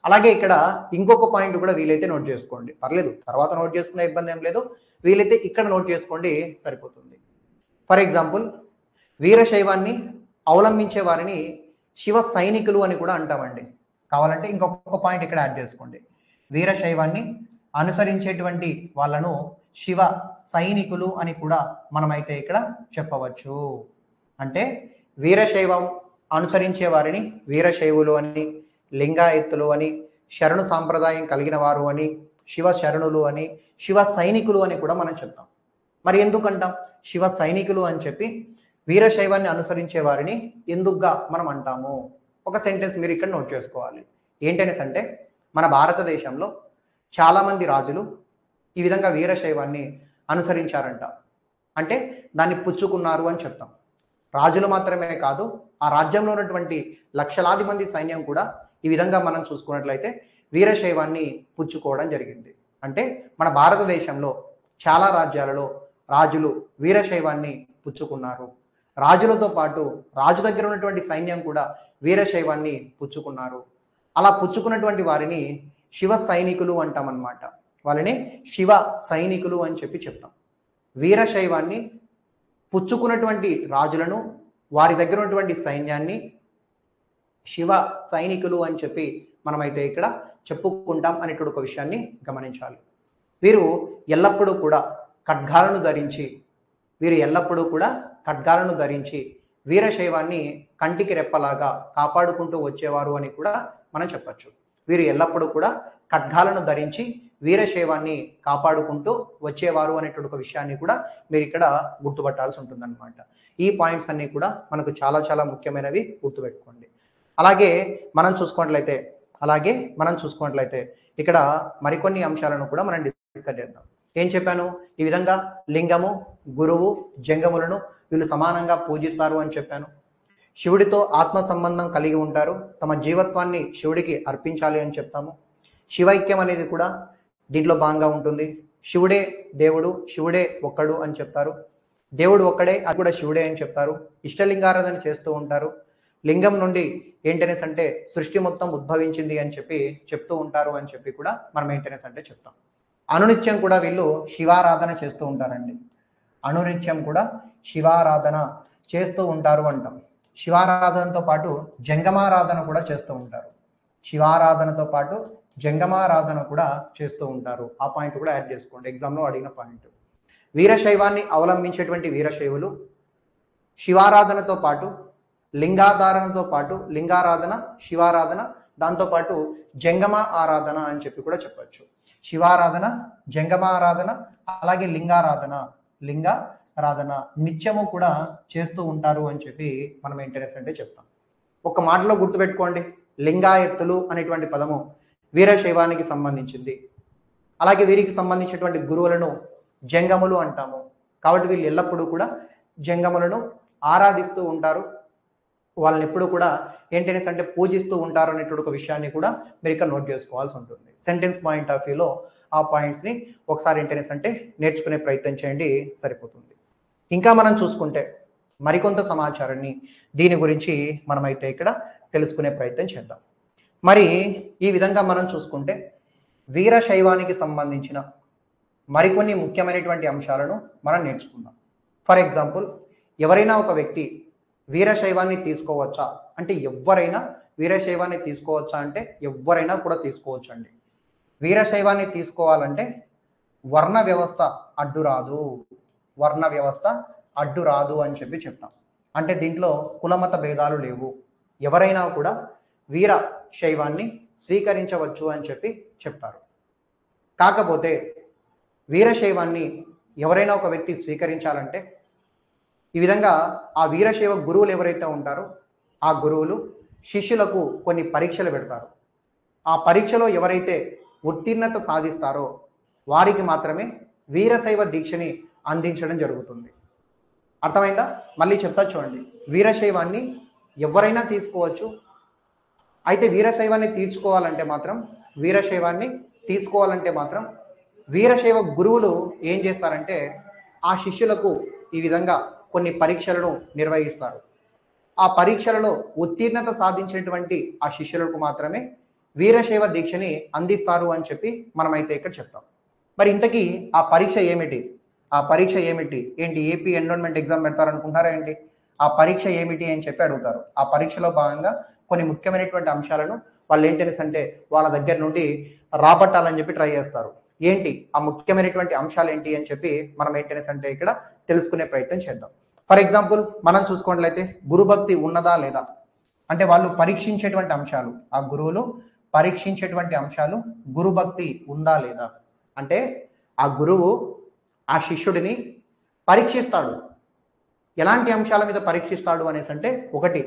అలాగే ఇక్కడ ఇంకొక పాయింట్ కూడా వీలైతే నోట్ చేసుకోండి, పర్లేదు తర్వాత నోట్ చేసుకునే ఇబ్బంది ఏం లేదు, వీలైతే ఇక్కడ నోట్ చేసుకోండి సరిపోతుంది. ఫర్ ఎగ్జాంపుల్, వీరశైవాన్ని అవలంబించే వారిని శివ సైనికులు అని కూడా అంటామండి. కావాలంటే ఇంకొక పాయింట్ ఇక్కడ యాడ్ చేసుకోండి. వీరశైవాన్ని అనుసరించేటువంటి వాళ్ళను శివ సైనికులు అని కూడా మనమైతే ఇక్కడ చెప్పవచ్చు. అంటే వీరశైవం అనుసరించే వారిని వీరశైవులు అని, లింగాయత్తులు అని, శరణు సాంప్రదాయం కలిగిన వారు అని, శివ శరణులు అని, శివ సైనికులు అని కూడా మనం చెప్తాం. మరి ఎందుకంటాం శివ సైనికులు అని చెప్పి వీరశైవాన్ని అనుసరించే వారిని ఎందుకుగా మనం అంటాము? ఒక సెంటెన్స్ మీరు ఇక్కడ నోట్ చేసుకోవాలి. ఏంటనేసి అంటే మన భారతదేశంలో చాలామంది రాజులు ఈ విధంగా వీరశైవాన్ని అనుసరించారంట, అంటే దాన్ని పుచ్చుకున్నారు అని చెప్తాం. రాజులు మాత్రమే కాదు, ఆ రాజ్యంలో ఉన్నటువంటి లక్షలాది మంది సైన్యం కూడా ఈ విధంగా మనం చూసుకున్నట్లయితే వీరశైవాన్ని పుచ్చుకోవడం జరిగింది. అంటే మన భారతదేశంలో చాలా రాజ్యాలలో రాజులు వీరశైవాన్ని పుచ్చుకున్నారు. రాజులతో పాటు రాజు దగ్గర ఉన్నటువంటి సైన్యం కూడా వీరశైవాన్ని పుచ్చుకున్నారు. అలా పుచ్చుకున్నటువంటి వారిని శివ సైనికులు అంటామన్నమాట. వాళ్ళని శివ సైనికులు అని చెప్పి చెప్తాం. వీరశైవాన్ని పుచ్చుకున్నటువంటి రాజులను, వారి దగ్గర ఉన్నటువంటి సైన్యాన్ని శివ సైనికులు అని చెప్పి మనమైతే ఇక్కడ చెప్పుకుంటాం అనేటువంటి ఒక విషయాన్ని గమనించాలి. వీరు ఎల్లప్పుడూ కూడా ఖడ్గాలను ధరించి వీరశైవాన్ని కంటికి రెప్పలాగా కాపాడుకుంటూ వచ్చేవారు అని కూడా మనం చెప్పచ్చు. వీరు ఎల్లప్పుడూ కూడా ఖడ్గాలను ధరించి వీరశైవాన్ని కాపాడుకుంటూ వచ్చేవారు అనేటువంటి ఒక విషయాన్ని కూడా మీరు ఇక్కడ గుర్తుపట్టాల్సి ఉంటుందన్నమాట. ఈ పాయింట్స్ అన్నీ కూడా మనకు చాలా చాలా ముఖ్యమైనవి, గుర్తుపెట్టుకోండి. అలాగే మనం చూసుకున్నట్లయితే ఇక్కడ మరికొన్ని అంశాలను కూడా మనం డిస్కస్ చేద్దాం. ఏం చెప్పాను? ఈ విధంగా లింగము, గురువు, జంగములను వీళ్ళు సమానంగా పూజిస్తారు అని చెప్పాను. శివుడితో ఆత్మ సంబంధం కలిగి ఉంటారు, తమ జీవత్వాన్ని శివుడికి అర్పించాలి అని చెప్తాము. శివైక్యం అనేది కూడా దీంట్లో భాగంగా ఉంటుంది. శివుడే దేవుడు, శివుడే ఒక్కడు అని చెప్తారు. దేవుడు ఒక్కడే, అది కూడా శివుడే అని చెప్తారు. ఇష్టలింగారాధన చేస్తూ ఉంటారు. లింగం నుండి ఏంటనేసి అంటే సృష్టి మొత్తం ఉద్భవించింది అని చెప్పి చెప్తూ ఉంటారు అని చెప్పి కూడా మనం ఏంటనేసి అంటే చెప్తాం. అనునిత్యం కూడా వీళ్ళు శివారాధన చేస్తూ ఉంటారండి. అనునిత్యం కూడా శివారాధన చేస్తూ ఉంటారు అంటాం. శివారాధనతో పాటు జంగమారాధన కూడా చేస్తూ ఉంటారు. శివారాధనతో పాటు జంగమారాధన కూడా చేస్తూ ఉంటారు. ఆ పాయింట్ కూడా యాడ్ చేసుకోండి, ఎగ్జామ్లో అడిగిన పాయింట్. వీరశైవాన్ని అవలంబించేటువంటి వీరశైవులు శివారాధనతో పాటు లింగారాధన, శివారాధన, దాంతోపాటు జంగమ ఆరాధన అని చెప్పి కూడా చెప్పచ్చు. శివారాధన, జంగమారాధన, అలాగే లింగారాధన నిత్యము కూడా చేస్తూ ఉంటారు అని చెప్పి మనం ఏంటనేసి అంటే చెప్తాం. ఒక మాటలో గుర్తుపెట్టుకోండి, లింగాయత్తులు అనేటువంటి పదము వీరశైవానికి సంబంధించింది. అలాగే వీరికి సంబంధించినటువంటి గురువులను జంగములు అంటాము. కాబట్టి వీళ్ళు ఎల్లప్పుడూ కూడా జంగములను ఆరాధిస్తూ ఉంటారు, వాళ్ళని ఎప్పుడు కూడా ఏంటనేసి అంటే పూజిస్తూ ఉంటారు అనేటువంటి ఒక విషయాన్ని కూడా మీరు ఇక్కడ నోట్ చేసుకోవాల్సి ఉంటుంది. సెంటెన్స్ పాయింట్ ఆఫ్ వ్యూలో ఆ పాయింట్స్ని ఒకసారి ఏంటనేసి అంటే నేర్చుకునే ప్రయత్నం చేయండి, సరిపోతుంది. ఇంకా మనం చూసుకుంటే మరికొంత సమాచారాన్ని దీని గురించి మనమైతే ఇక్కడ తెలుసుకునే ప్రయత్నం చేద్దాం. మరి ఈ విధంగా మనం చూసుకుంటే వీరశైవానికి సంబంధించిన మరికొన్ని ముఖ్యమైనటువంటి అంశాలను మనం నేర్చుకుందాం. ఫర్ ఎగ్జాంపుల్, ఎవరైనా ఒక వ్యక్తి వీరశైవాన్ని తీసుకోవచ్చా అంటే ఎవరైనా వీరశైవాన్ని తీసుకోవచ్చా అంటే ఎవరైనా కూడా తీసుకోవచ్చు అండి. వీరశైవాన్ని తీసుకోవాలంటే వర్ణ వ్యవస్థ అడ్డు రాదు అని చెప్పి చెప్తాం. అంటే దీంట్లో కులమత భేదాలు లేవు, ఎవరైనా కూడా వీరశైవాన్ని స్వీకరించవచ్చు అని చెప్పి చెప్తారు. కాకపోతే వీరశైవాన్ని ఎవరైనా ఒక వ్యక్తి స్వీకరించాలంటే ఈ విధంగా ఆ వీరశైవ గురువులు ఎవరైతే ఉంటారో ఆ గురువులు శిష్యులకు కొన్ని పరీక్షలు పెడతారు. ఆ పరీక్షలో ఎవరైతే ఉత్తీర్ణత సాధిస్తారో వారికి మాత్రమే వీరశైవ దీక్షని అందించడం జరుగుతుంది. అర్థమైందా? మళ్ళీ చెప్తా చూడండి. వీరశైవాన్ని ఎవరైనా తీసుకోవచ్చు. అయితే వీరశైవాన్ని తీసుకోవాలంటే మాత్రం వీరశైవ గురువులు ఏం చేస్తారంటే ఆ శిష్యులకు ఈ విధంగా కొన్ని పరీక్షలను నిర్వహిస్తారు. ఆ పరీక్షలలో ఉత్తీర్ణత సాధించినటువంటి ఆ శిష్యులకు మాత్రమే వీరశైవ దీక్షని అందిస్తారు అని చెప్పి మనమైతే ఇక్కడ చెప్తాం. మరి ఇంతకీ ఆ పరీక్ష ఏమిటి? ఏంటి ఏపీ ఎన్రోల్మెంట్ ఎగ్జామ్ పెడతారనుకుంటారా ఏంటి? ఆ పరీక్ష ఏమిటి అని చెప్పి అడుగుతారు. ఆ పరీక్షలో భాగంగా కొన్ని ముఖ్యమైనటువంటి అంశాలను వాళ్ళు ఏంటనేసి అంటే వాళ్ళ దగ్గర నుండి రాబట్టాలని చెప్పి ట్రై చేస్తారు. ఏంటి ఆ ముఖ్యమైనటువంటి అంశాలు ఏంటి అని చెప్పి మనం ఏంటనేసి అంటే ఇక్కడ తెలుసుకునే ప్రయత్నం చేద్దాం. ఫర్ ఎగ్జాంపుల్, మనం చూసుకున్నట్లయితే గురుభక్తి ఉన్నదా లేదా అంటే వాళ్ళు పరీక్షించేటువంటి అంశాలు, ఆ గురువులు పరీక్షించేటువంటి అంశాలు గురుభక్తి ఉందా లేదా అంటే ఆ గురువు ఆ శిష్యుడిని పరీక్షిస్తాడు. ఎలాంటి అంశాల మీద పరీక్షిస్తాడు అనేసి అంటే ఒకటి,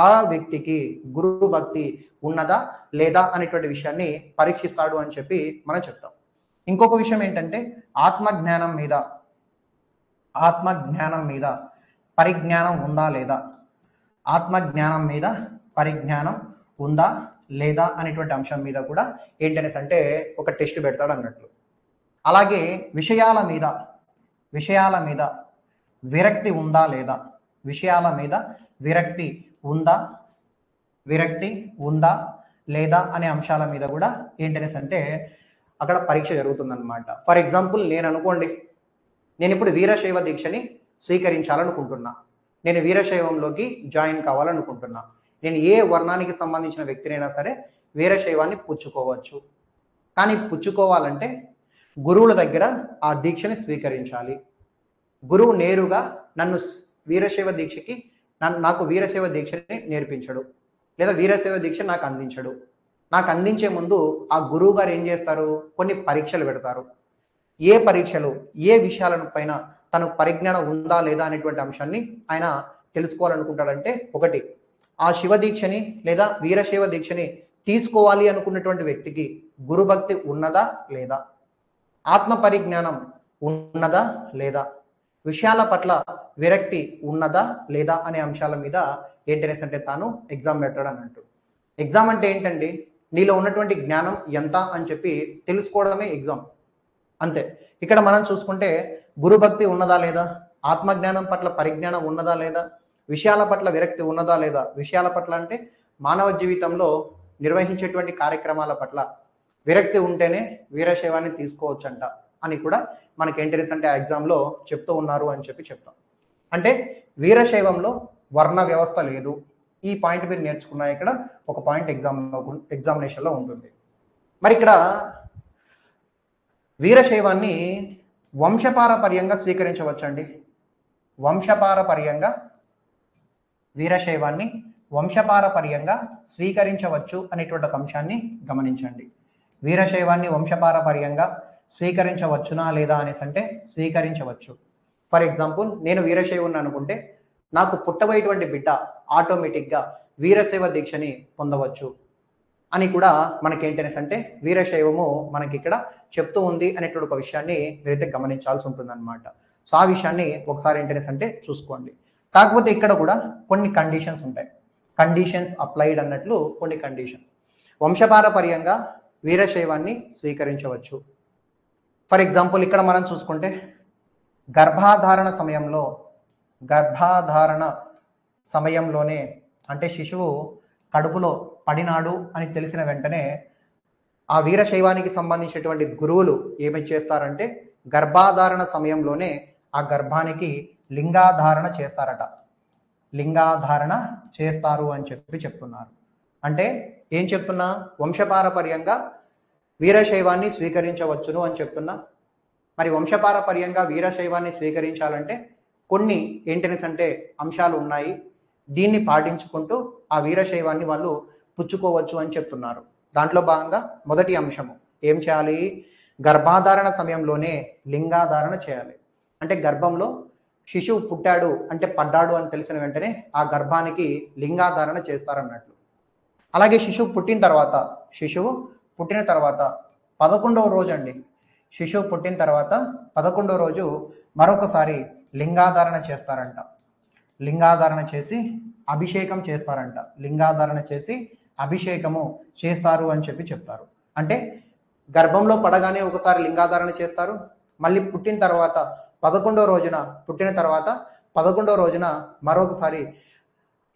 ఆ వ్యక్తికి గురు భక్తి ఉన్నదా లేదా అనేటువంటి విషయాన్ని పరీక్షిస్తాడు అని చెప్పి మనం చెప్తాం. ఇంకొక విషయం ఏంటంటే ఆత్మజ్ఞానం మీద పరిజ్ఞానం ఉందా లేదా, ఆత్మజ్ఞానం మీద పరిజ్ఞానం ఉందా లేదా అనేటువంటి అంశం మీద కూడా ఏంటనేసి అంటే ఒక టెస్ట్ పెడతాడు అన్నట్లు. అలాగే విషయాల మీద విరక్తి ఉందా లేదా, విషయాల మీద విరక్తి ఉందా విరక్తి ఉందా లేదా అనే అంశాల మీద కూడా ఏంటనేసి అంటే అక్కడ పరీక్ష జరుగుతుందన్నమాట. ఫర్ ఎగ్జాంపుల్ నేను అనుకోండి, నేను ఇప్పుడు వీరశైవ దీక్షని స్వీకరించాలనుకుంటున్నా, నేను వీరశైవంలోకి జాయిన్ కావాలనుకుంటున్నా. నేను ఏ వర్ణానికి సంబంధించిన వ్యక్తినైనా సరే వీరశైవాన్ని పుచ్చుకోవచ్చు. కానీ పుచ్చుకోవాలంటే గురువుల దగ్గర ఆ దీక్షని స్వీకరించాలి. గురువు నేరుగా నన్ను నాకు వీరశైవ దీక్షని నేర్పించడు, లేదా వీరశైవ దీక్ష నాకు అందించడు. నాకు అందించే ముందు ఆ గురువు గారు ఏం చేస్తారు, కొన్ని పరీక్షలు పెడతారు. ఏ పరీక్షలు, ఏ విషయాల పైన తనకు పరిజ్ఞానం ఉందా లేదా అనేటువంటి అంశాన్ని ఆయన తెలుసుకోవాలనుకుంటాడంటే, ఒకటి, ఆ శివ దీక్షని లేదా వీరశైవ దీక్షని తీసుకోవాలి అనుకున్నటువంటి వ్యక్తికి గురుభక్తి ఉన్నదా లేదా, ఆత్మ పరిజ్ఞానం ఉన్నదా లేదా, విషయాల పట్ల విరక్తి ఉన్నదా లేదా అనే అంశాల మీద ఏంటనేసి అంటే తాను ఎగ్జామ్ పెడతాడు అన్నట్టు. ఎగ్జామ్ అంటే ఏంటండి, నీలో ఉన్నటువంటి జ్ఞానం ఎంత అని చెప్పి తెలుసుకోవడమే ఎగ్జామ్, అంతే. ఇక్కడ మనం చూసుకుంటే గురుభక్తి ఉన్నదా లేదా, ఆత్మజ్ఞానం పట్ల పరిజ్ఞానం ఉన్నదా లేదా, విషయాల పట్ల విరక్తి ఉన్నదా లేదా. విషయాల పట్ల అంటే మానవ జీవితంలో నిర్వహించేటువంటి కార్యక్రమాల పట్ల విరక్తి ఉంటేనే వీరశైవాన్ని తీసుకోవచ్చంట అని కూడా మనకి ఏంటనేసి అంటే ఆ ఎగ్జామ్లో చెప్తూ ఉన్నారు అని చెప్పి చెప్తాం. అంటే వీరశైవంలో వర్ణ వ్యవస్థ లేదు. ఈ పాయింట్ మీరు నేర్చుకున్నా ఇక్కడ ఒక పాయింట్ ఎగ్జామినేషన్లో ఉంటుంది. మరి ఇక్కడ వీరశైవాన్ని వంశపారపర్యంగా స్వీకరించవచ్చండి. వీరశైవాన్ని వంశపారపర్యంగా స్వీకరించవచ్చు అనేటువంటి ఒక అంశాన్ని గమనించండి. వీరశైవాన్ని వంశపారపర్యంగా స్వీకరించవచ్చునా లేదా అనేసి అంటే స్వీకరించవచ్చు. ఫర్ ఎగ్జాంపుల్, నేను వీరశైవుని అనుకుంటే నాకు పుట్టబోయేటువంటి బిడ్డ ఆటోమేటిక్గా వీరశైవ దీక్షని పొందవచ్చు అని కూడా మనకేంటనేసి అంటే వీరశైవము మనకి ఇక్కడ చెప్తూ ఉంది అనేటువంటి ఒక విషయాన్ని మీరైతే గమనించాల్సి ఉంటుందన్నమాట. సో ఆ విషయాన్ని ఒకసారి ఏంటనేసి అంటే చూసుకోండి. కాకపోతే ఇక్కడ కూడా కొన్ని కండిషన్స్ ఉంటాయి, కండిషన్స్ అప్లైడ్ అన్నట్లు కొన్ని కండిషన్స్. వంశపారపర్యంగా వీరశైవాన్ని స్వీకరించవచ్చు. ఫర్ ఎగ్జాంపుల్ ఇక్కడ మనం చూసుకుంటే గర్భాధారణ సమయంలోనే అంటే శిశువు కడుపులో పడినాడు అని తెలిసిన వెంటనే ఆ వీరశైవానికి సంబంధించినటువంటి గురువులు ఏమి చేస్తారంటే గర్భాధారణ సమయంలోనే ఆ గర్భానికి లింగాధారణ చేస్తారట, లింగాధారణ చేస్తారు అని చెప్పి చెప్తున్నారు. అంటే ఏం చెప్తున్నా, వంశపారపర్యంగా వీరశైవాన్ని స్వీకరించవచ్చును అని చెప్తున్నా. మరి వంశపారపర్యంగా వీరశైవాన్ని స్వీకరించాలంటే కొన్ని ఏంటనేసి అంటే అంశాలు ఉన్నాయి, దీన్ని పాటించుకుంటూ ఆ వీరశైవాన్ని వాళ్ళు పుచ్చుకోవచ్చు అని చెప్తున్నారు. దాంట్లో భాగంగా మొదటి అంశము ఏం చేయాలి, గర్భాధారణ సమయంలోనే లింగాధారణ చేయాలి. అంటే గర్భంలో శిశువు పుట్టాడు అంటే పడ్డాడు అని తెలిసిన వెంటనే ఆ గర్భానికి లింగాధారణ చేస్తారన్నట్లు. అలాగే శిశువు పుట్టిన తర్వాత 11వ రోజు అండి, శిశువు పుట్టిన తర్వాత 11వ రోజు మరొకసారి లింగాధారణ చేస్తారంట. లింగాధారణ చేసి అభిషేకం చేస్తారంట. లింగాధారణ చేసి అభిషేకము చేస్తారు అని చెప్పి చెప్తారు. అంటే గర్భంలో పడగానే ఒకసారి లింగాధారణ చేస్తారు, మళ్ళీ పుట్టిన తర్వాత 11వ రోజున మరొకసారి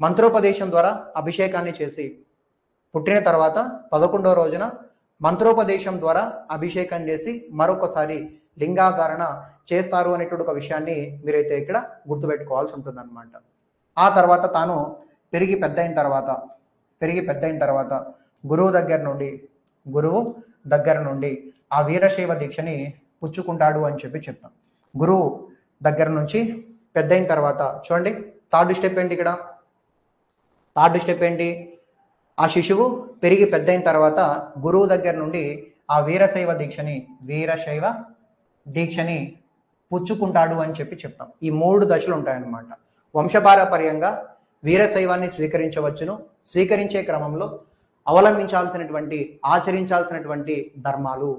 మంత్రోపదేశం ద్వారా అభిషేకాన్ని చేసి, పుట్టిన తర్వాత 11వ రోజున మంత్రోపదేశం ద్వారా అభిషేకం చేసి మరొకసారి లింగాధారణ చేస్తారు అనేటువంటి ఒక విషయాన్ని మీరైతే ఇక్కడ గుర్తుపెట్టుకోవాల్సి ఉంటుందన్నమాట. ఆ తర్వాత తాను పెరిగి పెద్ద అయిన తర్వాత గురువు దగ్గర నుండి ఆ వీరశైవ దీక్షని పుచ్చుకుంటాడు అని చెప్పి చెప్తాం. గురువు దగ్గర నుంచి పెద్ద అయిన తర్వాత చూడండి, థర్డ్ స్టెప్ ఏంటి ఇక్కడ, ఆ శిశువు పెరిగి పెద్ద అయిన తర్వాత గురువు దగ్గర నుండి ఆ వీరశైవ దీక్షని పుచ్చుకుంటాడు అని చెప్పి చెప్తాం. ఈ 3 దశలు ఉంటాయన్నమాట. వంశపారపర్యంగా వీరశైవాన్ని స్వీకరించవచ్చును. స్వీకరించే క్రమంలో ఆచరించాల్సినటువంటి ధర్మాలు,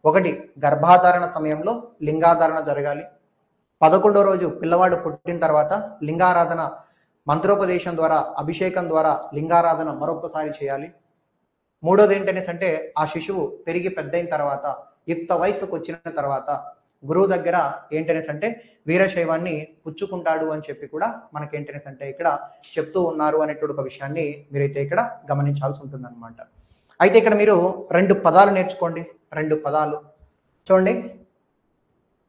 ఒకటి, గర్భాధారణ సమయంలో లింగాధారణ జరగాలి. 11వ రోజు పిల్లవాడు పుట్టిన తర్వాత లింగారాధన, మంత్రోపదేశం ద్వారా అభిషేకం ద్వారా లింగారాధన మరొకసారి చేయాలి. 3వది ఏంటనేసి అంటే ఆ శిశువు పెరిగి పెద్ద అయిన తర్వాత యుక్త వయసుకు వచ్చిన తర్వాత గురువు దగ్గర ఏంటనేసి అంటే వీరశైవాన్ని పుచ్చుకుంటాడు అని చెప్పి కూడా మనకేంటనేసి అంటే ఇక్కడ చెప్తూ ఉన్నారు అనేటువంటి ఒక విషయాన్ని మీరైతే ఇక్కడ గమనించాల్సి ఉంటుందన్నమాట. అయితే ఇక్కడ మీరు 2 పదాలు నేర్చుకోండి. 2 పదాలు చూడండి.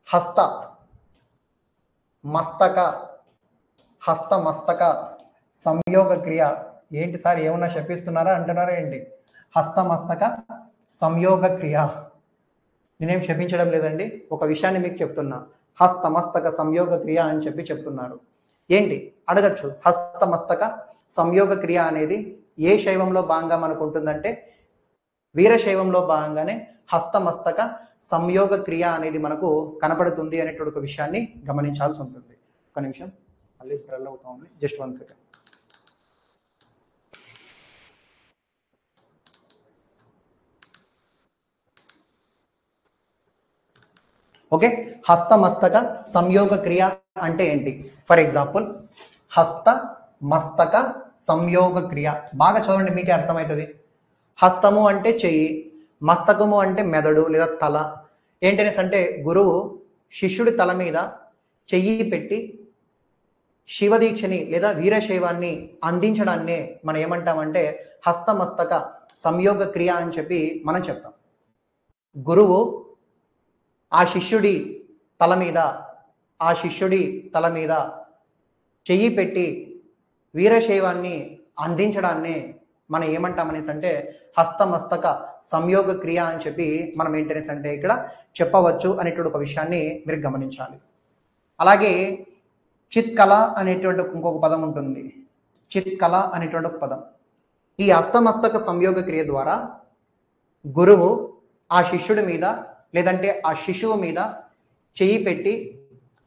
హస్త మస్తక, హస్త మస్తక సంయోగ క్రియ. ఏంటి సార్ ఏమన్నా శపిస్తున్నారా అంటున్నారా ఏంటి? హస్త మస్తక సంయోగ క్రియ. నేనేం శపించడం లేదండి, ఒక విషయాన్ని మీకు చెప్తున్నా. హస్త మస్తక సంయోగ క్రియ అని చెప్పి చెప్తున్నారు. ఏంటి అడగచ్చు. హస్త మస్తక సంయోగ క్రియ అనేది ఏ శైవంలో భాగంగా మనకు ఉంటుందంటే వీరశైవంలో భాగంగానే హస్త మస్తక సంయోగ క్రియ అనేది మనకు కనపడుతుంది అనేటువంటి ఒక విషయాన్ని గమనించాల్సి ఉంటుంది. ఒక నిమిషం మళ్ళీ బ్రల్ అవుతా ఉంది, జస్ట్ 1 సెకండ్. ఓకే, హస్త మస్తక సంయోగ క్రియ అంటే ఏంటి? ఫర్ ఎగ్జాంపుల్ హస్త మస్తక సంయోగ క్రియ బాగా చదవండి, మీకే అర్థమవుతుంది. హస్తము అంటే చెయ్యి, మస్తకము అంటే మెదడు లేదా తల. ఏంటనేసి అంటే గురువు శిష్యుడి తల మీద చెయ్యి పెట్టి శివదీక్షని లేదా వీరశైవాన్ని అందించడాన్నే మనం ఏమంటామంటే హస్తమస్తక సంయోగ క్రియ అని చెప్పి మనం చెప్తాం. గురువు ఆ శిష్యుడి తల మీద చెయ్యి పెట్టి వీరశైవాన్ని అందించడాన్నే మనం ఏమంటామనేసి అంటే హస్తమస్తక సంయోగ క్రియ అని చెప్పి మనం ఏంటనేసి అంటే ఇక్కడ చెప్పవచ్చు అనేటువంటి ఒక విషయాన్ని మీరు గమనించాలి. అలాగే చిత్కళ అనేటువంటి ఇంకొక పదం ఉంటుంది. చిత్కళ అనేటువంటి ఒక పదం. ఈ హస్తమస్తక సంయోగ క్రియ ద్వారా గురువు ఆ శిష్యుడి మీద లేదంటే ఆ శిశువు మీద చెయ్యి పెట్టి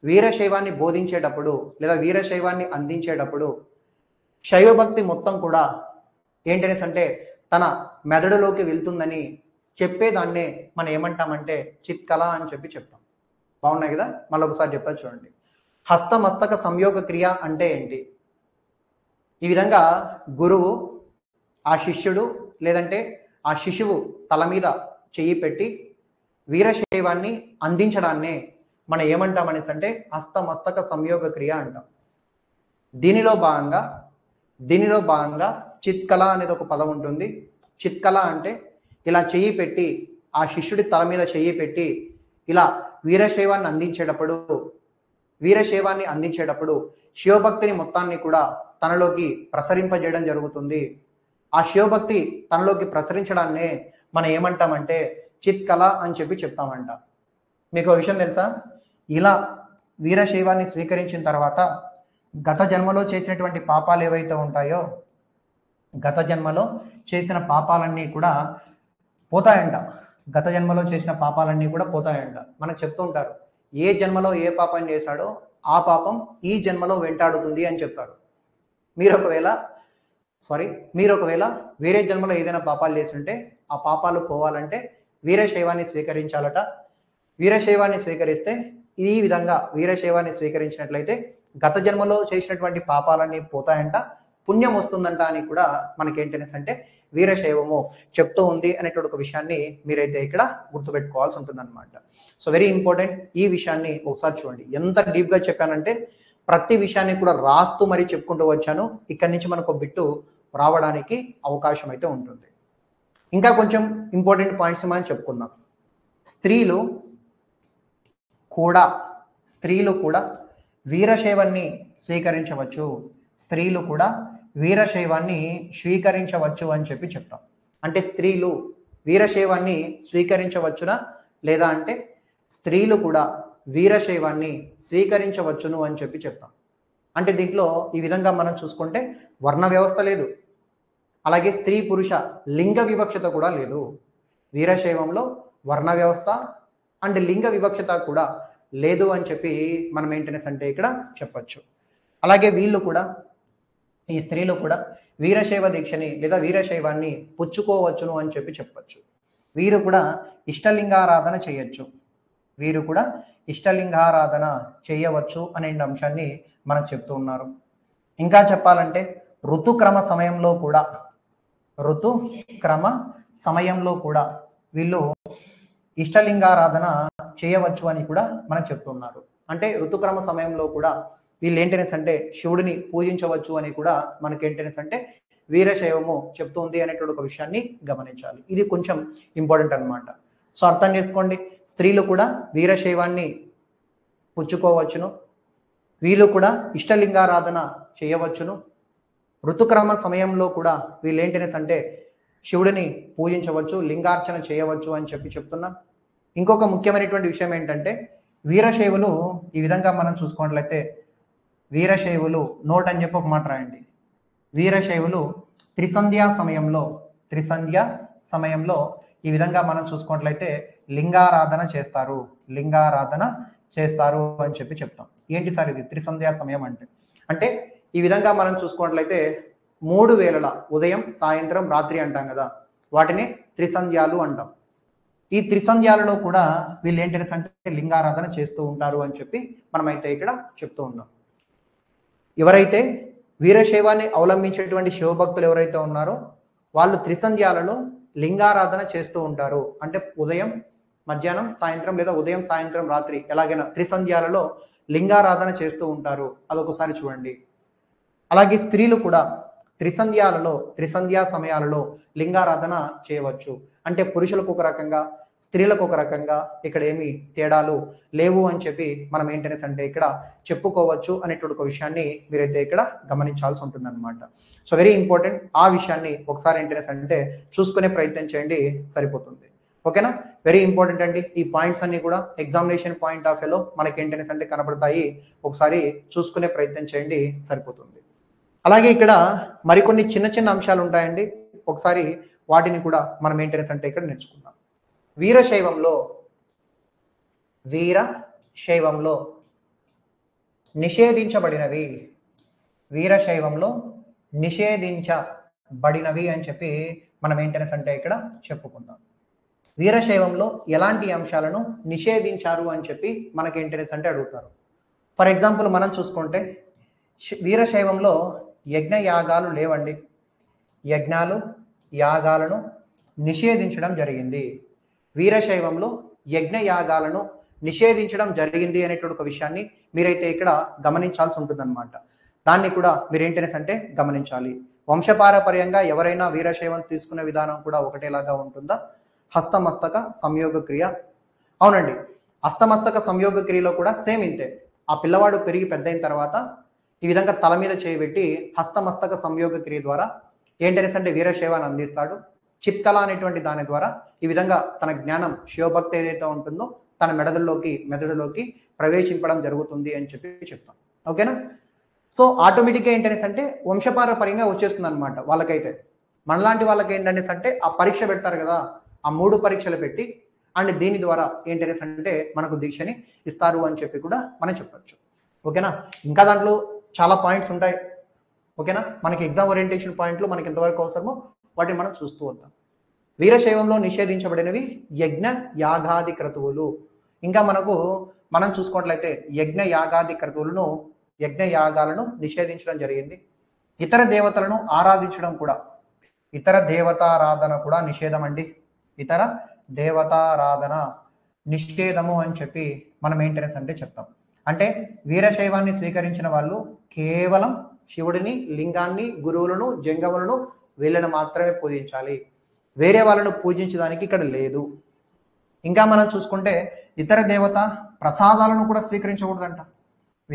వీరశైవాన్ని బోధించేటప్పుడు లేదా వీరశైవాన్ని అందించేటప్పుడు శైవభక్తి మొత్తం కూడా ఏంటనేసి అంటే తన మెదడులోకి వెళ్తుందని చెప్పేదాన్నే మనం ఏమంటామంటే చిత్కళ అని చెప్పి చెప్తాం. బాగున్నాయి కదా? మళ్ళీ ఒకసారి చెప్పచ్చు చూడండి. హస్తమస్తక సంయోగ క్రియ అంటే ఏంటి? ఈ విధంగా గురువు ఆ శిష్యుడు లేదంటే ఆ శిశువు తల మీద చెయ్యి పెట్టి వీరశైవాన్ని అందించడాన్నే మనం ఏమంటామనేసి అంటే హస్తమస్తక సంయోగ క్రియ అంటాం. దీనిలో భాగంగా చిత్కళ అనేది ఒక పదం ఉంటుంది. చిత్కళ అంటే ఇలా చెయ్యి పెట్టి ఆ శిష్యుడి తల మీద చెయ్యి పెట్టి ఇలా వీరశైవాన్ని అందించేటప్పుడు శివభక్తిని మొత్తాన్ని కూడా తనలోకి ప్రసరింపజేయడం జరుగుతుంది. ఆ శివభక్తి తనలోకి ప్రసరించడాన్నే మనం ఏమంటామంటే చిత్కళ అని చెప్పి చెప్తామంట. మీకు ఒక విషయం తెలుసా? ఇలా వీరశైవాన్ని స్వీకరించిన తర్వాత గత జన్మలో చేసినటువంటి పాపాలు ఏవైతే ఉంటాయో గత జన్మలో చేసిన పాపాలన్నీ కూడా పోతాయంట. మనకు చెప్తూ ఉంటారు, ఏ జన్మలో ఏ పాపం చేశాడో ఆ పాపం ఈ జన్మలో వెంటాడుతుంది అని చెప్తారు. మీరు ఒకవేళ వేరే జన్మలో ఏదైనా పాపాలు చేస్తుంటే ఆ పాపాలు పోవాలంటే వీరశైవాన్ని స్వీకరించాలట. వీరశైవాన్ని స్వీకరిస్తే ఈ విధంగా వీరశైవాన్ని స్వీకరించినట్లయితే గత జన్మలో చేసినటువంటి పాపాలన్నీ పోతాయంట, పుణ్యం వస్తుందంట అని కూడా మనకేంటనేసి అంటే వీరశైవము చెప్తూ ఉంది అనేటువంటి ఒక విషయాన్ని మీరైతే ఇక్కడ గుర్తుపెట్టుకోవాల్సి ఉంటుందన్నమాట. So very important. ఈ విషయాన్ని ఒకసారి చూడండి. ఎంత డీప్గా చెప్పానంటే ప్రతి విషయాన్ని కూడా రాస్తూ మరీ చెప్పుకుంటూ వచ్చాను. ఇక్కడి నుంచి మనకు బిట్టు రావడానికి అవకాశం అయితే ఉంటుంది. ఇంకా కొంచెం ఇంపార్టెంట్ పాయింట్స్ మనం చెప్పుకుందాం. స్త్రీలు కూడా వీరశైవాన్ని స్వీకరించవచ్చు అని చెప్పి చెప్తాం. అంటే స్త్రీలు వీరశైవాన్ని స్వీకరించవచ్చునా లేదా అంటే స్త్రీలు కూడా వీరశైవాన్ని స్వీకరించవచ్చును అని చెప్పి చెప్తాం. అంటే దీంట్లో ఈ విధంగా మనం చూసుకుంటే వర్ణ వ్యవస్థ లేదు, అలాగే స్త్రీ పురుష లింగ వివక్షత కూడా లేదు. వీరశైవంలో వర్ణ వ్యవస్థ అండ్ లింగ వివక్షత కూడా లేదు అని చెప్పి మనం ఏంటనేసి అంటే ఇక్కడ చెప్పచ్చు. అలాగే ఈ స్త్రీలు కూడా వీరశైవ దీక్షని లేదా వీరశైవాన్ని పుచ్చుకోవచ్చును అని చెప్పి చెప్పచ్చు. వీరు కూడా ఇష్టలింగారాధన చేయవచ్చు అనే అంశాన్ని మనకు చెప్తూ ఉన్నారు. ఇంకా చెప్పాలంటే ఋతుక్రమ సమయంలో కూడా వీళ్ళు ఇష్టలింగారాధన చేయవచ్చు అని కూడా మనకు చెప్తున్నారు. అంటే ఋతుక్రమ సమయంలో కూడా వీళ్ళు ఏంటనేసి అంటే శివుడిని పూజించవచ్చు అని కూడా మనకి ఏంటనేసి అంటే వీరశైవము చెప్తుంది అనేటువంటి ఒక విషయాన్ని గమనించాలి. ఇది కొంచెం ఇంపార్టెంట్ అనమాట. సో అర్థం చేసుకోండి, స్త్రీలు కూడా వీరశైవాన్ని పుచ్చుకోవచ్చును, వీళ్ళు కూడా ఇష్టలింగారాధన చేయవచ్చును, ఋతుక్రమ సమయంలో కూడా వీళ్ళు ఏంటనేసి అంటే శివుడిని పూజించవచ్చు, లింగార్చన చేయవచ్చు అని చెప్తున్నాం. ఇంకొక ముఖ్యమైనటువంటి విషయం ఏంటంటే వీరశైవులు ఈ విధంగా మనం చూసుకున్నట్లయితే వీరశైవులు నోట్ అని చెప్పి ఒక మాట రాయండి. వీరశైవులు త్రిసంధ్యా సమయంలో ఈ విధంగా మనం చూసుకున్నట్లయితే లింగారాధన చేస్తారు అని చెప్తాం. ఏంటి సార్ ఇది త్రిసంధ్యా సమయం అంటే ఈ విధంగా మనం చూసుకున్నట్లయితే 3 వేళల ఉదయం, సాయంత్రం, రాత్రి అంటాం కదా, వాటిని త్రిసంధ్యాలు అంటాం. ఈ త్రిసంధ్యాలలో కూడా వీళ్ళు ఏంటనేసి అంటే లింగారాధన చేస్తూ ఉంటారు అని చెప్పి మనమైతే ఇక్కడ చెప్తూ ఉన్నాం. ఎవరైతే వీరశైవాన్ని అవలంబించేటువంటి శివభక్తులు ఎవరైతే ఉన్నారో వాళ్ళు త్రిసంధ్యాలలో లింగారాధన చేస్తూ ఉంటారు. అంటే ఉదయం, మధ్యాహ్నం, సాయంత్రం లేదా ఉదయం, సాయంత్రం, రాత్రి ఎలాగైనా త్రిసంధ్యాలలో లింగారాధన చేస్తూ ఉంటారు. అదొకసారి చూడండి. అలాగే స్త్రీలు కూడా త్రిసంధ్యా సమయాలలో లింగారాధన చేయవచ్చు. అంటే పురుషులకు ఒక రకంగా, స్త్రీలకు ఒక రకంగా ఇక్కడ ఏమి తేడాలు లేవు అని చెప్పి మనం ఏంటనేసి అంటే ఇక్కడ చెప్పుకోవచ్చు అనేటువంటి ఒక విషయాన్ని మీరైతే ఇక్కడ గమనించాల్సి ఉంటుంది అనమాట. So very important. ఆ విషయాన్ని ఒకసారి ఏంటనేసి అంటే చూసుకునే ప్రయత్నం చేయండి, సరిపోతుంది. ఓకేనా? వెరీ ఇంపార్టెంట్ అండి. ఈ పాయింట్స్ అన్ని కూడా ఎగ్జామినేషన్ పాయింట్ ఆఫ్ వ్యూలో మనకి ఏంటనేసి అంటే కనబడతాయి. ఒకసారి చూసుకునే ప్రయత్నం చేయండి, సరిపోతుంది. అలాగే ఇక్కడ మరికొన్ని చిన్న చిన్న అంశాలు ఉంటాయండి. ఒకసారి వాటిని కూడా మనం ఏంటనేసి అంటే ఇక్కడ నేర్చుకుందాం. వీరశైవంలో నిషేధించబడినవి అని చెప్పి మనం ఏంటనేసి అంటే ఇక్కడ చెప్పుకుందాం. వీరశైవంలో ఎలాంటి అంశాలను నిషేధించారు అని చెప్పి మనకి ఏంటనేసి అంటే అడుగుతారు. ఫర్ ఎగ్జాంపుల్ మనం చూసుకుంటే వీరశైవంలో యజ్ఞ యాగాలు లేవండి. యజ్ఞాలు, యాగాలను నిషేధించడం జరిగింది. వీరశైవంలో యజ్ఞ యాగాలను నిషేధించడం జరిగింది అనేటువంటి ఒక విషయాన్ని మీరైతే ఇక్కడ గమనించాల్సి ఉంటుందన్నమాట. దాన్ని కూడా మీరేంటనేసి అంటే గమనించాలి. వంశపారపర్యంగా ఎవరైనా వీరశైవం తీసుకునే విధానం కూడా ఒకటేలాగా ఉంటుందా? హస్తమస్తక సంయోగ క్రియ. అవునండి, హస్తమస్తక సంయోగ క్రియలో కూడా సేమ్ ఇంతే. ఆ పిల్లవాడు పెరిగి పెద్దయిన తర్వాత ఈ విధంగా తల మీద చేయబెట్టి హస్తమస్తక సంయోగ క్రియ ద్వారా ఏంటనేసి అంటే వీరశైవాన్ని అందిస్తాడు. చిత్కళ అనేటువంటి దాని ద్వారా ఈ విధంగా తన జ్ఞానం, శివభక్తి ఏదైతే ఉంటుందో తన మెదడులోకి ప్రవేశింపడం జరుగుతుంది అని చెప్పి చెప్తాం. ఓకేనా? సో ఆటోమేటిక్గా ఏంటనేసి అంటే వంశపారపర్యంగా వచ్చేస్తుంది అనమాట వాళ్ళకైతే. మనలాంటి వాళ్ళకి ఏంటనేసి అంటే ఆ పరీక్ష పెడతారు కదా, ఆ 3 పరీక్షలు పెట్టి అండ్ దీని ద్వారా ఏంటనేసి అంటే మనకు దీక్షని ఇస్తారు అని చెప్పి కూడా మనం చెప్పచ్చు. ఓకేనా? ఇంకా దాంట్లో చాలా పాయింట్స్ ఉంటాయి. ఓకేనా? మనకి ఎగ్జామ్ ఓరియంటేషన్ పాయింట్లు మనకి ఎంతవరకు అవసరమో వాటిని మనం చూస్తూ వద్దాం. వీరశైవంలో నిషేధించబడినవి యజ్ఞ యాగాది క్రతువులు. ఇంకా మనం చూసుకున్నట్లయితే యజ్ఞ యాగాలను నిషేధించడం జరిగింది. ఇతర దేవతలను ఆరాధించడం కూడా, ఇతర దేవతారాధన కూడా నిషేధం అండి. ఇతర దేవతారాధన నిషేధము అని చెప్పి మనం ఏంటనేసి అంటే చెప్తాం. అంటే వీరశైవాన్ని స్వీకరించిన వాళ్ళు కేవలం శివుడిని, లింగాన్ని, గురువులను, జంగములను వీళ్ళని మాత్రమే పూజించాలి. వేరే వాళ్ళను పూజించడానికి ఇక్కడ లేదు. ఇంకా మనం చూసుకుంటే ఇతర దేవత ప్రసాదాలను కూడా స్వీకరించకూడదంట.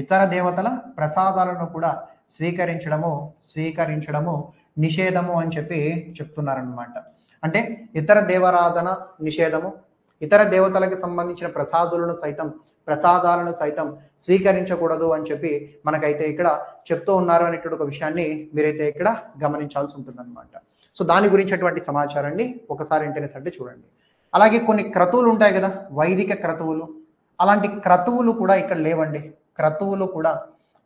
ఇతర దేవతల ప్రసాదాలను కూడా స్వీకరించడము నిషేధము అని చెప్పి చెప్తున్నారనమాట. అంటే ఇతర దేవారాధన నిషేధము, ఇతర దేవతలకు సంబంధించిన ప్రసాదాలను సైతం స్వీకరించకూడదు అని చెప్పి మనకైతే ఇక్కడ చెప్తూ ఉన్నారు అనేటువంటి ఒక విషయాన్ని మీరైతే ఇక్కడ గమనించాల్సి ఉంటుందన్నమాట. సో దాని గురించినటువంటి సమాచారాన్ని ఒకసారి ఏంటనేసి అంటే చూడండి. అలాగే కొన్ని క్రతువులు ఉంటాయి కదా, వైదిక క్రతువులు. అలాంటి క్రతువులు కూడా ఇక్కడ లేవండి. క్రతువులు కూడా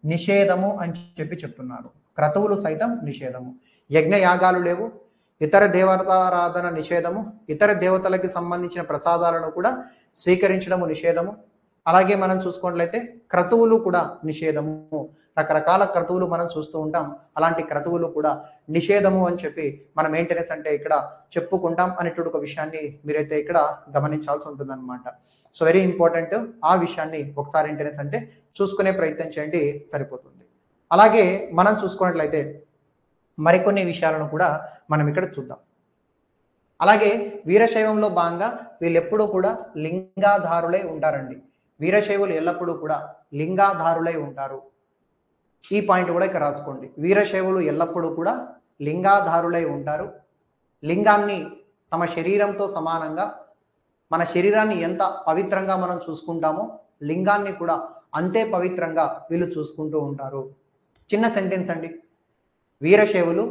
నిషేధము అని చెప్పి చెప్తున్నారు. క్రతువులు సైతం నిషేధము. యజ్ఞ యాగాలు లేవు, ఇతర దేవతారాధన నిషేధము, ఇతర దేవతలకి సంబంధించిన ప్రసాదాలను కూడా స్వీకరించడము నిషేధము. అలాగే మనం చూసుకున్నట్లయితే క్రతువులు కూడా నిషేధము. రకరకాల క్రతువులు మనం చూస్తూ ఉంటాం. అలాంటి క్రతువులు కూడా నిషేధము అని చెప్పి మనం ఏంటనేసి అంటే ఇక్కడ చెప్పుకుంటాం అనేటువంటి ఒక విషయాన్ని మీరైతే ఇక్కడ గమనించాల్సి ఉంటుందన్నమాట. So very important. ఆ విషయాన్ని ఒకసారి ఏంటనేసి అంటే చూసుకునే ప్రయత్నం చేయండి, సరిపోతుంది. అలాగే మనం చూసుకున్నట్లయితే మరికొన్ని విషయాలను కూడా మనం ఇక్కడ చూద్దాం. అలాగే వీరశైవంలో భాగంగా వీళ్ళు ఎప్పుడూ కూడా లింగాధారులై ఉంటారండి. వీరశైవులు ఎల్లప్పుడూ కూడా లింగాధారులై ఉంటారు. ఈ పాయింట్ కూడా ఇక్కడ రాసుకోండి. వీరశైవులు ఎల్లప్పుడూ కూడా లింగాధారులై ఉంటారు. లింగాన్ని తమ శరీరంతో సమానంగా, మన శరీరాన్ని ఎంత పవిత్రంగా మనం చూసుకుంటామో లింగాన్ని కూడా అంతే పవిత్రంగా వీళ్ళు చూసుకుంటూ ఉంటారు. చిన్న సెంటెన్స్ అండి. వీరశైవులు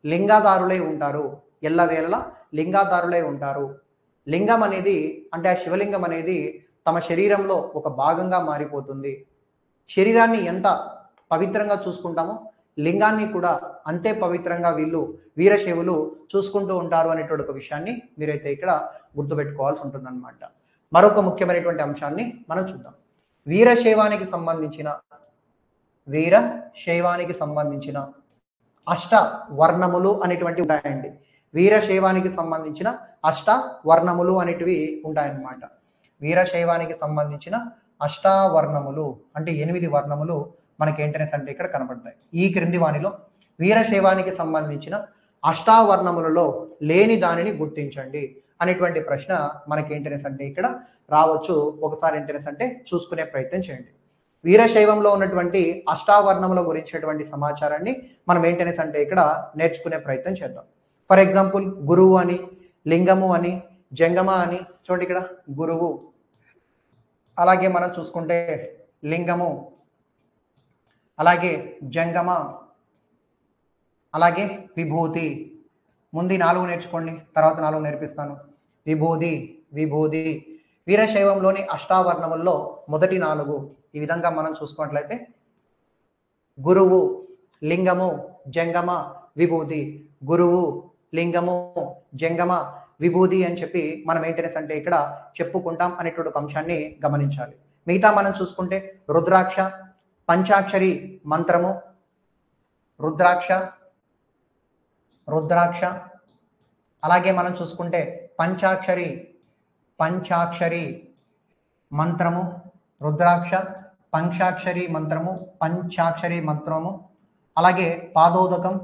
లింగాధారులై ఉంటారు, ఎల్లవేళలా లింగాధారులై ఉంటారు. లింగం అనేది అంటే ఆ శివలింగం అనేది తమ శరీరంలో ఒక భాగంగా మారిపోతుంది. శరీరాన్ని ఎంత పవిత్రంగా చూసుకుంటామో లింగాన్ని కూడా అంతే పవిత్రంగా వీళ్ళు వీరశైవులు చూసుకుంటూ ఉంటారు అనేటువంటి ఒక విషయాన్ని మీరైతే ఇక్కడ గుర్తుపెట్టుకోవాల్సి ఉంటుందన్నమాట. మరొక ముఖ్యమైనటువంటి అంశాన్ని మనం చూద్దాం. వీరశైవానికి సంబంధించిన అష్ట వర్ణములు అనేటువంటి ఉంటాయండి. వీరశైవానికి సంబంధించిన అష్ట వర్ణములు అనేటివి ఉంటాయన్నమాట. వీరశైవానికి సంబంధించిన అష్టావర్ణములు అంటే 8 వర్ణములు మనకి ఏంటనేసి అంటే ఇక్కడ కనబడతాయి. ఈ క్రింది వానిలో వీరశైవానికి సంబంధించిన అష్టావర్ణములలో లేని దానిని గుర్తించండి అనేటువంటి ప్రశ్న మనకి ఏంటనేసి అంటే ఇక్కడ రావచ్చు. ఒకసారి ఏంటనేసి అంటే చూసుకునే ప్రయత్నం చేయండి. వీరశైవంలో ఉన్నటువంటి అష్టావర్ణముల గురించినటువంటి సమాచారాన్ని మనం ఏంటనేసి అంటే ఇక్కడ నేర్చుకునే ప్రయత్నం చేద్దాం. ఫర్ ఎగ్జాంపుల్ గురువు అని, లింగము అని, జంగమ అని. చూడండి ఇక్కడ గురువు, అలాగే మనం చూసుకుంటే లింగము, అలాగే జంగమ, అలాగే విభూతి. ముందు 4 నేర్చుకోండి, తర్వాత 4 నేర్పిస్తాను. విభూది. వీరశైవంలోని అష్టావర్ణముల్లో మొదటి 4 ఈ విధంగా మనం చూసుకున్నట్లయితే గురువు, లింగము, జంగమ, విభూతి. గురువు, లింగము, జంగమ, విభూతి అని చెప్పి మనం ఏంటనేసి అంటే ఇక్కడ చెప్పుకుంటాం అనేటువంటి ఒక అంశాన్ని గమనించాలి. మిగతా మనం చూసుకుంటే రుద్రాక్ష, పంచాక్షరి మంత్రము, రుద్రాక్ష, అలాగే మనం చూసుకుంటే పంచాక్షరి మంత్రము, రుద్రాక్ష, పంచాక్షరి మంత్రము, అలాగే పాదోదకం.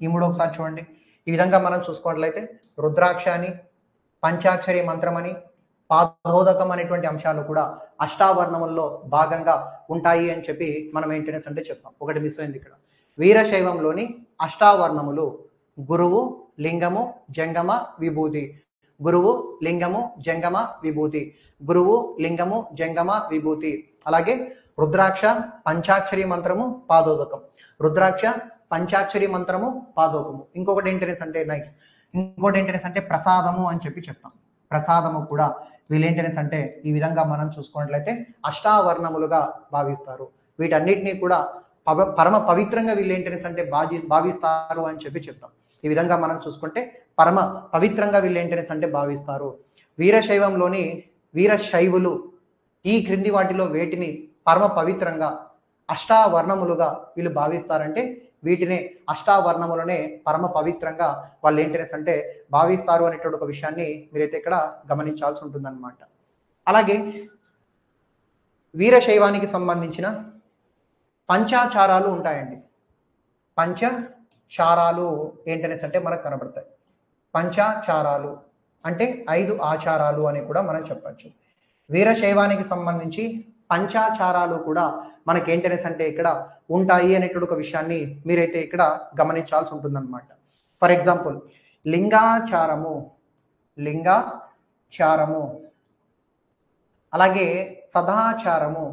ఈ 3 ఒకసారి చూడండి. ఈ విధంగా మనం చూసుకోవట్లయితే రుద్రాక్ష అని, పంచాక్షరి మంత్రం అని, పాదోదకం అనేటువంటి అంశాలు కూడా అష్టావర్ణముల్లో భాగంగా ఉంటాయి అని చెప్పి మనం ఏంటనేసి అంటే చెప్తాం. ఒకటి మిస్ అయింది ఇక్కడ. వీరశైవంలోని అష్టావర్ణములు గురువు, లింగము, జంగమ, విభూతి. గురువు, లింగము, జంగమ, విభూతి. గురువు, లింగము, జంగమ, విభూతి. అలాగే రుద్రాక్ష, పంచాక్షరి మంత్రము, పాదోదకం. రుద్రాక్ష, పంచాక్షరి మంత్రము, పాదోదకము. ఇంకొకటి ఏంటనేసి అంటే ప్రసాదము అని చెప్పి చెప్తాం. ప్రసాదము కూడా వీళ్ళేంటనేసి అంటే ఈ విధంగా మనం చూసుకున్నట్లయితే అష్టావర్ణములుగా భావిస్తారు. వీటన్నిటినీ కూడా పరమ పవిత్రంగా వీళ్ళు ఏంటనేసి అంటే భావిస్తారు అని చెప్పి చెప్తాం. ఈ విధంగా మనం చూసుకుంటే పరమ పవిత్రంగా వీళ్ళు ఏంటనేసి అంటే భావిస్తారు. వీరశైవులు ఈ క్రింది వాటిలో వేటిని పరమ పవిత్రంగా అష్టావర్ణములుగా వీళ్ళు భావిస్తారంటే వీటినే అష్టావర్ణములనే పరమ పవిత్రంగా వాళ్ళు ఏంటనేసి అంటే భావిస్తారు అనేటువంటి ఒక విషయాన్ని మీరైతే ఇక్కడ గమనించాల్సి ఉంటుందన్నమాట. అలాగే వీరశైవానికి సంబంధించిన పంచాచారాలు ఉంటాయండి. పంచచారాలు ఏంటనేసి అంటే మనకు కనబడతాయి. పంచాచారాలు అంటే 5 ఆచారాలు అని కూడా మనం చెప్పచ్చు. వీరశైవానికి సంబంధించి పంచాచారాలు కూడా మనకేంటనేసి అంటే ఇక్కడ ఉంటాయి అనేటువంటి ఒక విషయాన్ని మీరైతే ఇక్కడ గమనించాల్సి ఉంటుందన్నమాట. ఫర్ ఎగ్జాంపుల్ లింగాచారము, అలాగే సదాచారము.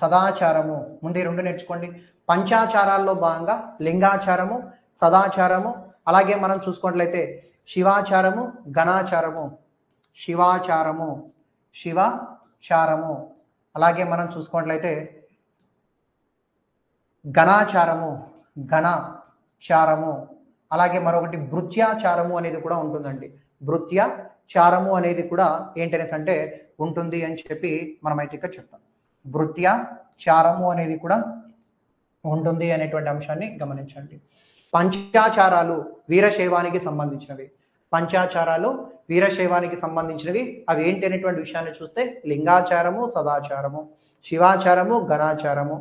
సదాచారము ముందు 2 నేర్చుకోండి. పంచాచారాల్లో భాగంగా లింగాచారము, సదాచారము, అలాగే మనం చూసుకున్నట్లయితే శివాచారము, శివాచారము, అలాగే మనం చూసుకున్నట్లయితే ఘనాచారము, అలాగే మరొకటి భృత్యాచారము అనేది కూడా ఉంటుందండి. భృత్యాచారము అనేది కూడా ఏంటనేసి అంటే ఉంటుంది అని చెప్పి మనమైతే ఇక్కడ చెప్తాం. భృత్యాచారము అనేది కూడా ఉంటుంది అనేటువంటి అంశాన్ని గమనించండి. పంచాచారాలు వీరశైవానికి సంబంధించినవి. పంచాచారాలు వీరశైవానికి సంబంధించినవి అవి ఏంటి అనేటువంటి విషయాన్ని చూస్తే లింగాచారము, సదాచారము, శివాచారము, ఘనాచారము,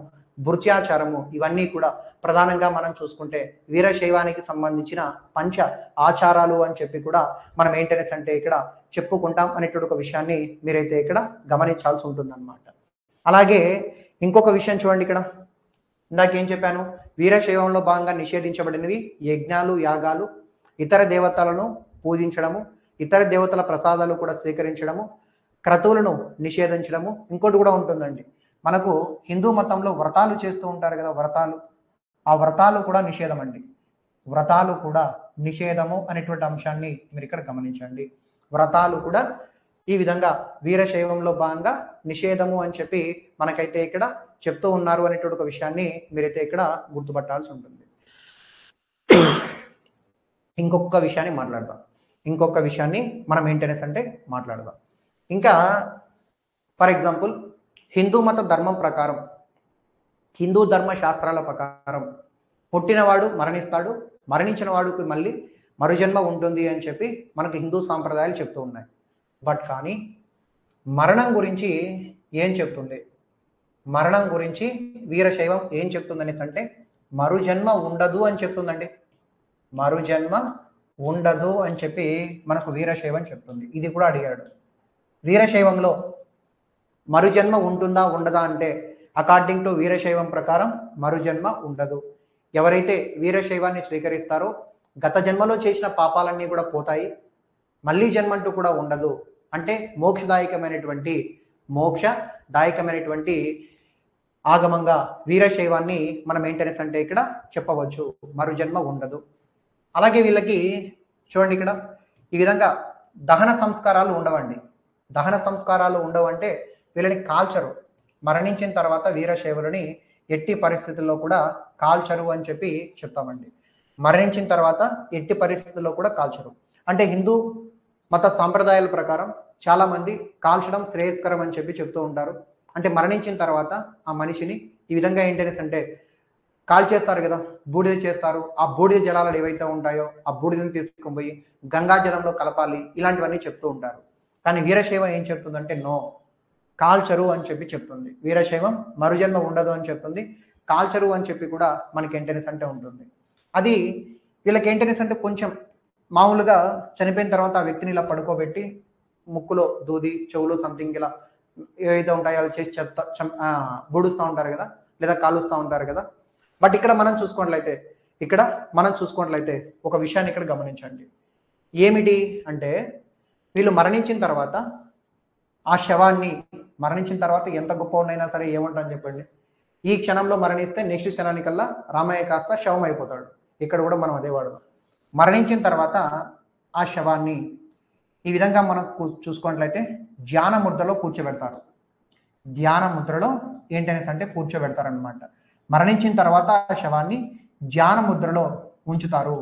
భృత్యాచారము ఇవన్నీ కూడా ప్రధానంగా మనం చూసుకుంటే వీరశైవానికి సంబంధించిన పంచ ఆచారాలు అని చెప్పి కూడా మనం ఏంటనేసి అంటే ఇక్కడ చెప్పుకుంటాం అనేటువంటి ఒక విషయాన్ని మీరైతే ఇక్కడ గమనించాల్సి ఉంటుందన్నమాట. అలాగే ఇంకొక విషయం చూడండి, ఇక్కడ ఇందాక ఏం చెప్పాను, వీరశైవంలో భాగంగా నిషేధించబడినవి యజ్ఞాలు, యాగాలు, ఇతర దేవతలను పూజించడము, ఇతర దేవతల ప్రసాదాలు కూడా స్వీకరించడము, క్రతువులను నిషేధించడము. ఇంకోటి కూడా ఉంటుందండి, మనకు హిందూ మతంలో వ్రతాలు చేస్తూ ఉంటారు కదా, వ్రతాలు, ఆ వ్రతాలు కూడా నిషేధం అండి. వ్రతాలు కూడా నిషేధము అనేటువంటి అంశాన్ని మీరు ఇక్కడ గమనించండి. వ్రతాలు కూడా ఈ విధంగా వీరశైవంలో భాగంగా నిషేధము అని చెప్పి మనకైతే ఇక్కడ చెప్తూ ఉన్నారు అనేటువంటి ఒక విషయాన్ని మీరైతే ఇక్కడ గుర్తుపట్టాల్సి ఉంటుంది. ఇంకొక విషయాన్ని మనం ఏంటనేసి అంటే మాట్లాడదాం. ఇంకా ఫర్ ఎగ్జాంపుల్ హిందూ మత ధర్మం ప్రకారం, హిందూ ధర్మ శాస్త్రాల ప్రకారం పుట్టినవాడు మరణిస్తాడు, మరణించిన వాడికి మళ్ళీ మరుజన్మ ఉంటుంది అని చెప్పి మనకు హిందూ సాంప్రదాయాలు చెప్తూ ఉన్నాయి. బట్ కానీ మరణం గురించి ఏం చెప్తుంది, మరణం గురించి వీరశైవం ఏం చెప్తుందనేసి అంటే మరుజన్మ ఉండదు అని చెప్తుందండి. మరుజన్మ ఉండదు అని చెప్పి మనకు వీరశైవం చెప్తుంది. ఇది కూడా అడిగాడు, వీరశైవంలో మరుజన్మ ఉంటుందా ఉండదా అంటే అకార్డింగ్ టు వీరశైవం ప్రకారం మరుజన్మ ఉండదు. ఎవరైతే వీరశైవాన్ని స్వీకరిస్తారో గత జన్మలో చేసిన పాపాలన్నీ కూడా పోతాయి, మళ్ళీ జన్మంటూ కూడా ఉండదు. అంటే మోక్షదాయకమైనటువంటి ఆగమంగా వీరశైవాన్ని మనం ఏంటనేసి అంటే ఇక్కడ చెప్పవచ్చు, మరుజన్మ ఉండదు. అలాగే వీళ్ళకి చూడండి, ఇక్కడ ఈ విధంగా దహన సంస్కారాలు ఉండవండి. దహన సంస్కారాలు ఉండవు అంటే వీళ్ళని కాల్చరు. మరణించిన తర్వాత వీరశైవులని ఎట్టి పరిస్థితుల్లో కూడా కాల్చరు అని చెప్పి చెప్తామండి. మరణించిన తర్వాత ఎట్టి పరిస్థితుల్లో కూడా కాల్చరు. అంటే హిందూ మత సాంప్రదాయాల ప్రకారం చాలా మంది కాల్చడం శ్రేయస్కరం అని చెప్పి చెప్తూ ఉంటారు. అంటే మరణించిన తర్వాత ఆ మనిషిని ఈ విధంగా ఏంటనేసి అంటే కాల్చేస్తారు కదా, బూడిద చేస్తారు. ఆ బూడిద జలాలు ఏవైతే ఉంటాయో ఆ బూడిదని తీసుకొని పోయి గంగా జలంలో కలపాలి, ఇలాంటివన్నీ చెప్తూ ఉంటారు. కానీ వీరశైవం ఏం చెప్తుందంటే నో, కాల్చరు అని చెప్పి చెప్తుంది. వీరశైవం మరుజన్మ ఉండదు అని చెప్తుంది, కాల్చరు అని చెప్పి కూడా మనకి ఏంటనేసి అంటే ఉంటుంది. అది వీళ్ళకి ఏంటనేసి అంటే కొంచెం మామూలుగా చనిపోయిన తర్వాత ఆ వ్యక్తిని ఇలా పడుకోబెట్టి ముక్కులో దూది, చెవులు సంథింగ్ ఇలా ఏవైతే ఉంటాయో అలా చేసి బూడుస్తూ ఉంటారు కదా, లేదా కాలుస్తూ ఉంటారు కదా. బట్ ఇక్కడ మనం చూసుకున్నట్లయితే ఒక విషయాన్ని ఇక్కడ గమనించండి. ఏమిటి అంటే వీళ్ళు మరణించిన తర్వాత ఆ శవాన్ని, మరణించిన తర్వాత ఎంత గొప్ప ఉన్నైనా సరే ఏమంటారని చెప్పండి, ఈ క్షణంలో మరణిస్తే నెక్స్ట్ క్షణానికల్లా రామయ్య కాస్త శవం అయిపోతాడు. ఇక్కడ కూడా మనం అదే వాడదాం. మరణించిన తర్వాత ఆ శవాన్ని ఈ విధంగా మనం చూసుకున్నట్లయితే ధ్యాన ముద్రలో కూర్చోబెడతారు. ధ్యాన ముద్రలో ఏంటనేసి అంటే కూర్చోబెడతారనమాట. మరణించిన తర్వాత ఆ శవాన్ని ధ్యాన ముద్రలో ఉంచుతారు.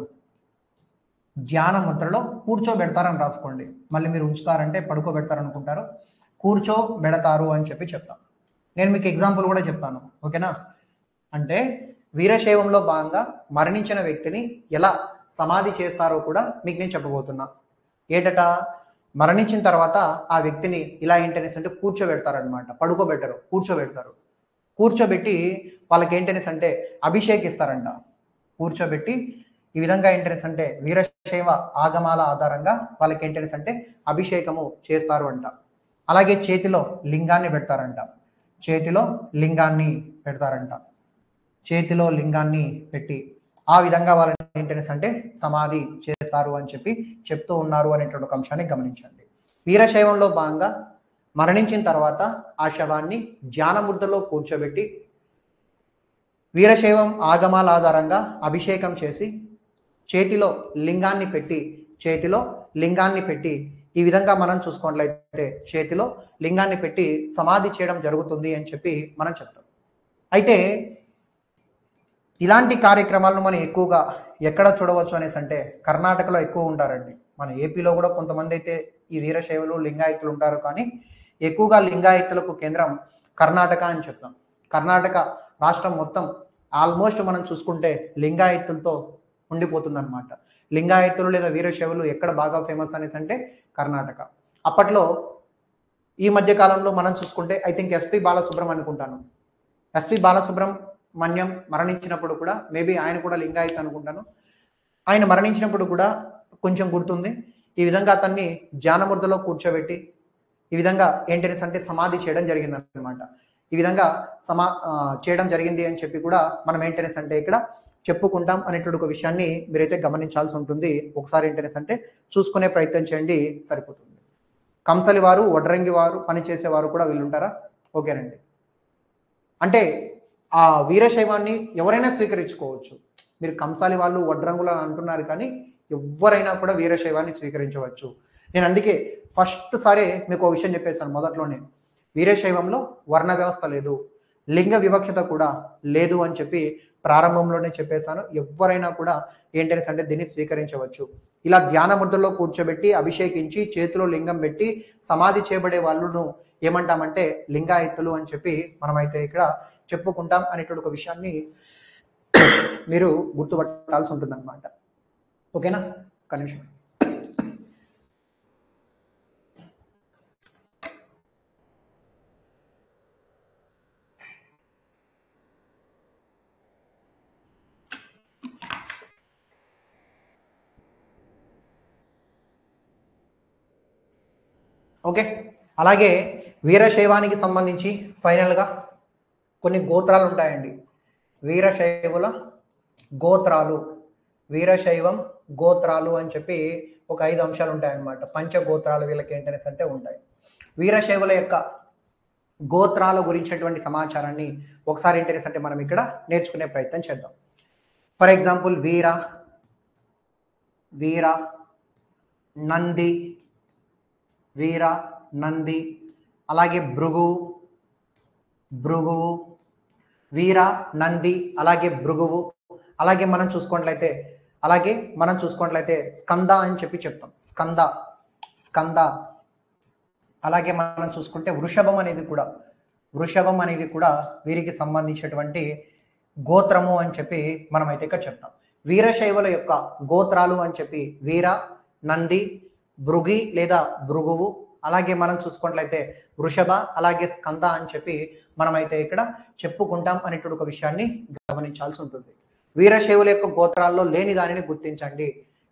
ధ్యాన ముద్రలో కూర్చోబెడతారని రాసుకోండి. మళ్ళీ మీరు ఉంచుతారంటే పడుకోబెడతారు అనుకుంటారు, కూర్చోబెడతారు అని చెప్పి చెప్తాను. నేను మీకు ఎగ్జాంపుల్ కూడా చెప్తాను, ఓకేనా. అంటే వీరశైవంలో భాగంగా మరణించిన వ్యక్తిని ఎలా సమాధి చేస్తారో కూడా మీకు నేను చెప్పబోతున్నా. ఏటట మరణించిన తర్వాత ఆ వ్యక్తిని ఇలా ఏంటనేసి అంటే కూర్చోబెడతారనమాట, పడుకోబెట్టరు, కూర్చోబెట్టి వాళ్ళకి ఏంటనేసి అంటే అభిషేకిస్తారంట. కూర్చోబెట్టి ఈ విధంగా ఏంటనేసి అంటే వీరశైవ ఆగమాల ఆధారంగా వాళ్ళకి ఏంటనేసి అంటే అభిషేకము చేస్తారు అంట. అలాగే చేతిలో లింగాన్ని పెడతారంట. చేతిలో లింగాన్ని పెట్టి ఆ విధంగా వాళ్ళని ఏంటనేసి అంటే సమాధి చేస్తారు అని చెప్పి చెప్తూ ఉన్నారు అనేటువంటి ఒక అంశాన్ని గమనించండి. వీరశైవంలో భాగంగా మరణించిన తర్వాత ఆ శవాన్ని ధ్యాన ముద్రలో కూర్చోబెట్టి వీరశైవం ఆగమాల ఆధారంగా అభిషేకం చేసి చేతిలో లింగాన్ని పెట్టి ఈ విధంగా మనం చూసుకున్నట్లయితే చేతిలో లింగాన్ని పెట్టి సమాధి చేయడం జరుగుతుంది అని చెప్పి మనం చెప్తాం. అయితే ఇలాంటి కార్యక్రమాలను మనం ఎక్కువగా ఎక్కడ చూడవచ్చు అనేసి అంటే కర్ణాటకలో ఎక్కువ ఉంటారండి. మన ఏపీలో కూడా కొంతమంది అయితే ఈ వీరశైవులు లింగాయతులు ఉంటారు, కానీ ఎక్కువగా లింగాయతులకు కేంద్రం కర్ణాటక అని చెప్తాం. కర్ణాటక రాష్ట్రం మొత్తం ఆల్మోస్ట్ మనం చూసుకుంటే లింగాయత్తులతో ఉండిపోతుందన్నమాట. లింగాయత్తులు లేదా వీరశైవులు ఎక్కడ బాగా ఫేమస్ అనేసి అంటే కర్ణాటక. అప్పట్లో ఈ మధ్య కాలంలో మనం చూసుకుంటే ఐ థింక్ ఎస్పి బాలసుబ్రహ్మణ్యం అనుకుంటాను. ఎస్పి బాలసుబ్రహ్మణ్యం మరణించినప్పుడు కూడా మేబీ ఆయన కూడా లింగాయత్ అనుకుంటాను. ఆయన మరణించినప్పుడు కూడా కొంచెం గుర్తుంది. ఈ విధంగా అతన్ని ధ్యానముద్రలో కూర్చోబెట్టి ఈ విధంగా ఏంటనేసి అంటే సమాధి చేయడం జరిగింది అనమాట. ఈ విధంగా చేయడం జరిగింది అని చెప్పి కూడా మనం ఏంటనేసి అంటే ఇక్కడ చెప్పుకుంటాం అనేటువంటి ఒక విషయాన్ని మీరైతే గమనించాల్సి ఉంటుంది. ఒకసారి ఏంటనేసి అంటే చూసుకునే ప్రయత్నం చేయండి, సరిపోతుంది. కంసలి వారు, వడ్రంగి వారు, పనిచేసేవారు కూడా వీళ్ళు ఉంటారా? ఓకేనండి. అంటే ఆ వీరశైవాన్ని ఎవరైనా స్వీకరించుకోవచ్చు. మీరు కంసాలి వాళ్ళు, వడ్రంగులు అని అంటున్నారు కానీ ఎవరైనా కూడా వీరశైవాన్ని స్వీకరించవచ్చు. నేను అందుకే ఫస్ట్ సారే మీకు ఒక విషయం చెప్పేశాను మొదట్లోనే. వీరశైవంలో వర్ణ వ్యవస్థ లేదు, లింగ వివక్షత కూడా లేదు అని చెప్పి ప్రారంభంలోనే చెప్పేశాను. ఎవరైనా కూడా ఏంటనేసి అంటే దీన్ని స్వీకరించవచ్చు. ఇలా ధ్యాన ముద్రలో కూర్చోబెట్టి అభిషేకించి చేతిలో లింగం పెట్టి సమాధి చేయబడే వాళ్ళను ఏమంటామంటే లింగాయత్తులు అని చెప్పి మనమైతే ఇక్కడ చెప్పుకుంటాం అనేటువంటి ఒక విషయాన్ని మీరు గుర్తుపట్టాల్సి ఉంటుంది అనమాట. ఓకేనా? కనీసం ఓకే. అలాగే వీరశైవానికి సంబంధించి ఫైనల్గా కొన్ని గోత్రాలు ఉంటాయండి. వీరశైవుల గోత్రాలు, వీరశైవం గోత్రాలు అని చెప్పి ఒక 5 అంశాలు ఉంటాయన్నమాట. పంచగోత్రాలు వీళ్ళకి ఏంటనేసి అంటే ఉంటాయి. వీరశైవుల యొక్క గోత్రాల గురించినటువంటి సమాచారాన్ని ఒకసారి ఏంటనేసి అంటే మనం ఇక్కడ నేర్చుకునే ప్రయత్నం చేద్దాం. ఫర్ ఎగ్జాంపుల్ వీర, నంది, వీర, నంది, అలాగే భృగువు, వీర, నంది, అలాగే భృగువు, అలాగే మనం చూసుకున్నట్లయితే స్కంద అని చెప్పి చెప్తాం. స్కంద. అలాగే మనం చూసుకుంటే వృషభం అనేది కూడా వీరికి సంబంధించినటువంటి గోత్రము అని చెప్పి మనమైతే ఇక్కడ చెప్తాం. వీరశైవుల యొక్క గోత్రాలు అని చెప్పి వీర, నంది, భృగి లేదా భృగువు, అలాగే మనం చూసుకున్నట్లయితే వృషభ, అలాగే స్కంద అని చెప్పి మనమైతే ఇక్కడ చెప్పుకుంటాం అనేటువంటి ఒక విషయాన్ని గమనించాల్సి ఉంటుంది. వీరశైవుల యొక్క గోత్రాల్లో లేని దానిని గుర్తించండి.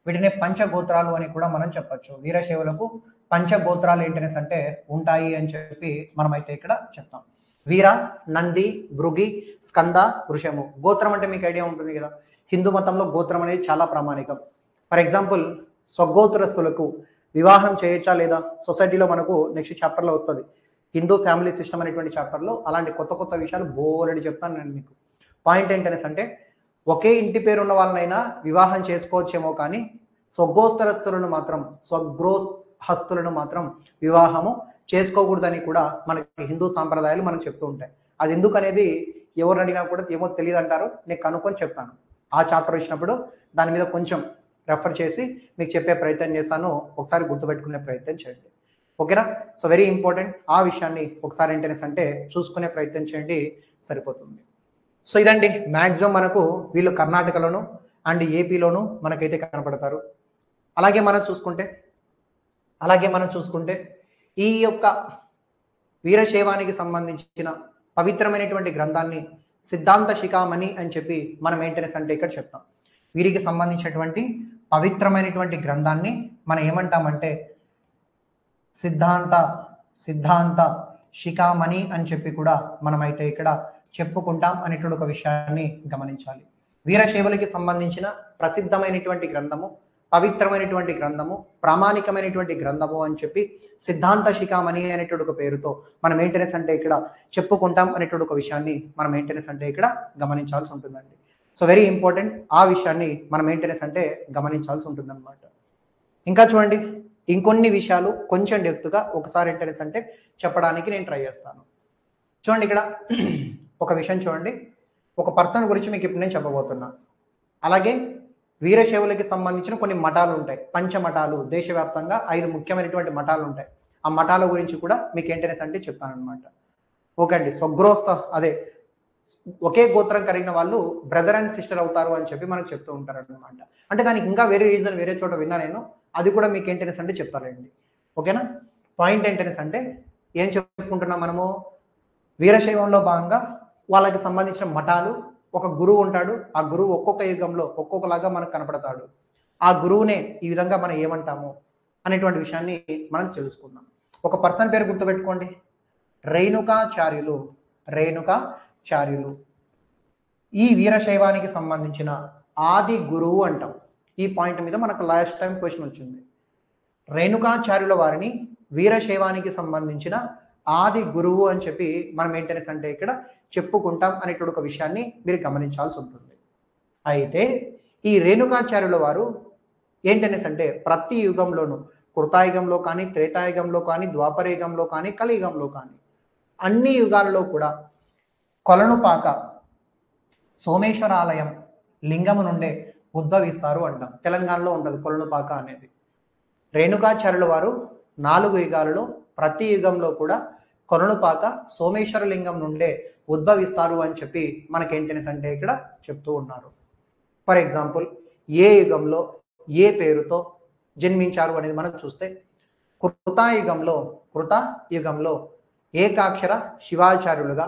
వీటిని పంచగోత్రాలు అని కూడా మనం చెప్పచ్చు. వీరశైవులకు పంచగోత్రాలు ఏంటనేసి అంటే ఉంటాయి అని చెప్పి మనమైతే ఇక్కడ చెప్తాం. వీర, నంది, భృగి, స్కంద, వృషము. గోత్రం అంటే మీకు ఐడియా ఉంటుంది కదా. హిందూ మతంలో గోత్రం అనేది చాలా ప్రామాణికం. ఫర్ ఎగ్జాంపుల్ స్వగోత్రస్తులకు వివాహం చేయొచ్చా లేదా సొసైటీలో మనకు నెక్స్ట్ చాప్టర్లో వస్తుంది. హిందూ ఫ్యామిలీ సిస్టమ్ అనేటువంటి చాప్టర్లో అలాంటి కొత్త విషయాలు బోలెడు చెప్తాను నేను మీకు. పాయింట్ ఏంటనేసి అంటే ఒకే ఇంటి పేరు ఉన్న వాళ్ళనైనా వివాహం చేసుకోవచ్చేమో కానీ స్వగృహస్థులను మాత్రం వివాహము చేసుకోకూడదని కూడా మనకి హిందూ సాంప్రదాయాలు మనకు చెప్తూ ఉంటాయి. అది ఎందుకు అనేది ఎవరు అడిగినా కూడా ఏమో తెలియదు అంటారు. నేను కనుక్కొని చెప్తాను. ఆ చాప్టర్ వచ్చినప్పుడు దాని మీద కొంచెం రెఫర్ చేసి మీకు చెప్పే ప్రయత్నం చేస్తాను. ఒకసారి గుర్తుపెట్టుకునే ప్రయత్నం చేయండి. ఓకేనా? So very important. ఆ విషయాన్ని ఒకసారి ఏంటనేసి అంటే చూసుకునే ప్రయత్నం చేయండి, సరిపోతుంది. సో ఇదండి మ్యాక్సిమం మనకు వీళ్ళు కర్ణాటకలోను అండ్ ఏపీలోను మనకైతే కనపడతారు. అలాగే మనం చూసుకుంటే ఈ యొక్క వీరశైవానికి సంబంధించిన పవిత్రమైనటువంటి గ్రంథాన్ని సిద్ధాంత శిఖామణి అని చెప్పి మనం ఏంటనేసి అంటే ఇక్కడ చెప్తాం. వీరికి సంబంధించినటువంటి పవిత్రమైనటువంటి గ్రంథాన్ని మనం ఏమంటామంటే సిద్ధాంత శిఖామణి అని చెప్పి కూడా మనమైతే ఇక్కడ చెప్పుకుంటాం అనేటువంటి ఒక విషయాన్ని గమనించాలి. వీరశైవులకి సంబంధించిన ప్రసిద్ధమైనటువంటి గ్రంథము, పవిత్రమైనటువంటి గ్రంథము, ప్రామాణికమైనటువంటి గ్రంథము అని చెప్పి సిద్ధాంత శిఖామణి అనేటువంటి ఒక పేరుతో మనం ఏంటనేసి అంటే ఇక్కడ చెప్పుకుంటాం అనేటువంటి ఒక విషయాన్ని మనం ఏంటనేసి అంటే ఇక్కడ గమనించాల్సి ఉంటుందండి. So very important. ఆ విషయాన్ని మనం ఏంటనేసి అంటే గమనించాల్సి ఉంటుంది అనమాట. ఇంకా చూడండి, ఇంకొన్ని విషయాలు కొంచెం డెప్త్గా ఒకసారి ఏంటనేసి అంటే చెప్పడానికి నేను ట్రై చేస్తాను. చూడండి, ఇక్కడ ఒక విషయం చూడండి. ఒక పర్సన్ గురించి మీకు ఇప్పుడు నేను చెప్పబోతున్నా. అలాగే వీరశైవులకి సంబంధించిన కొన్ని మఠాలు ఉంటాయి, పంచమఠాలు. దేశవ్యాప్తంగా 5 ముఖ్యమైనటువంటి మఠాలు ఉంటాయి. ఆ మఠాల గురించి కూడా మీకు ఏంటనేసి అంటే చెప్తాను అనమాట. ఓకే అండి, స్వగృహస్థ అదే ఒకే గోత్రం కలిగిన వాళ్ళు బ్రదర్ అండ్ సిస్టర్ అవుతారు అని చెప్పి మనకు చెప్తూ ఉంటారు అనమాట. అంటే దానికి ఇంకా వేరే రీజన్ వేరే చోట విన్నా నేను, అది కూడా మీకు ఏంటనేసి అంటే చెప్తానండి. ఓకేనా? పాయింట్ ఏంటనేసి అంటే ఏం చెప్పుకుంటున్నాం మనము, వీరశైవంలో భాగంగా వాళ్ళకి సంబంధించిన మఠాలు, ఒక గురువు ఉంటాడు. ఆ గురువు ఒక్కొక్క యుగంలో ఒక్కొక్కలాగా మనకు కనపడతాడు. ఆ గురువునే ఈ విధంగా మనం ఏమంటాము అనేటువంటి విషయాన్ని మనం తెలుసుకుందాం. ఒక పర్సన్ పేరు గుర్తుపెట్టుకోండి, రేణుకాచార్యులు. రేణుకాచార్యులు ఈ వీరశైవానికి సంబంధించిన ఆది గురువు అంటాం. ఈ పాయింట్ మీద మనకు లాస్ట్ టైం క్వశ్చన్ వచ్చింది. రేణుకాచార్యుల వారిని వీరశైవానికి సంబంధించిన ఆది గురువు అని చెప్పి మనం ఏంటనేసి అంటే ఇక్కడ చెప్పుకుంటాం అనేటువంటి ఒక విషయాన్ని మీరు గమనించాల్సి ఉంటుంది. అయితే ఈ రేణుకాచార్యుల వారు ఏంటనేసి అంటే ప్రతి యుగంలోనూ, కృతాయుగంలో కానీ, త్రేతాయుగంలో కానీ, ద్వాపరయుగంలో కానీ, కలియుగంలో కానీ, అన్ని యుగాలలో కూడా కొలనుపాక సోమేశ్వరాలయం లింగము నుండే ఉద్భవిస్తారు అంటాం. తెలంగాణలో ఉంటుంది కొలనుపాక అనేది. రేణుకాచార్యుల వారు 4 యుగాలలో ప్రతి యుగంలో కూడా కొలనుపాక సోమేశ్వర లింగం నుండే ఉద్భవిస్తారు అని చెప్పి మనకేంటనేసి అంటే ఇక్కడ చెప్తూ ఉన్నారు. ఫర్ ఎగ్జాంపుల్, ఏ యుగంలో ఏ పేరుతో జన్మించారు అనేది మనం చూస్తే, కృతాయుగంలో ఏకాక్షర శివాచార్యులుగా,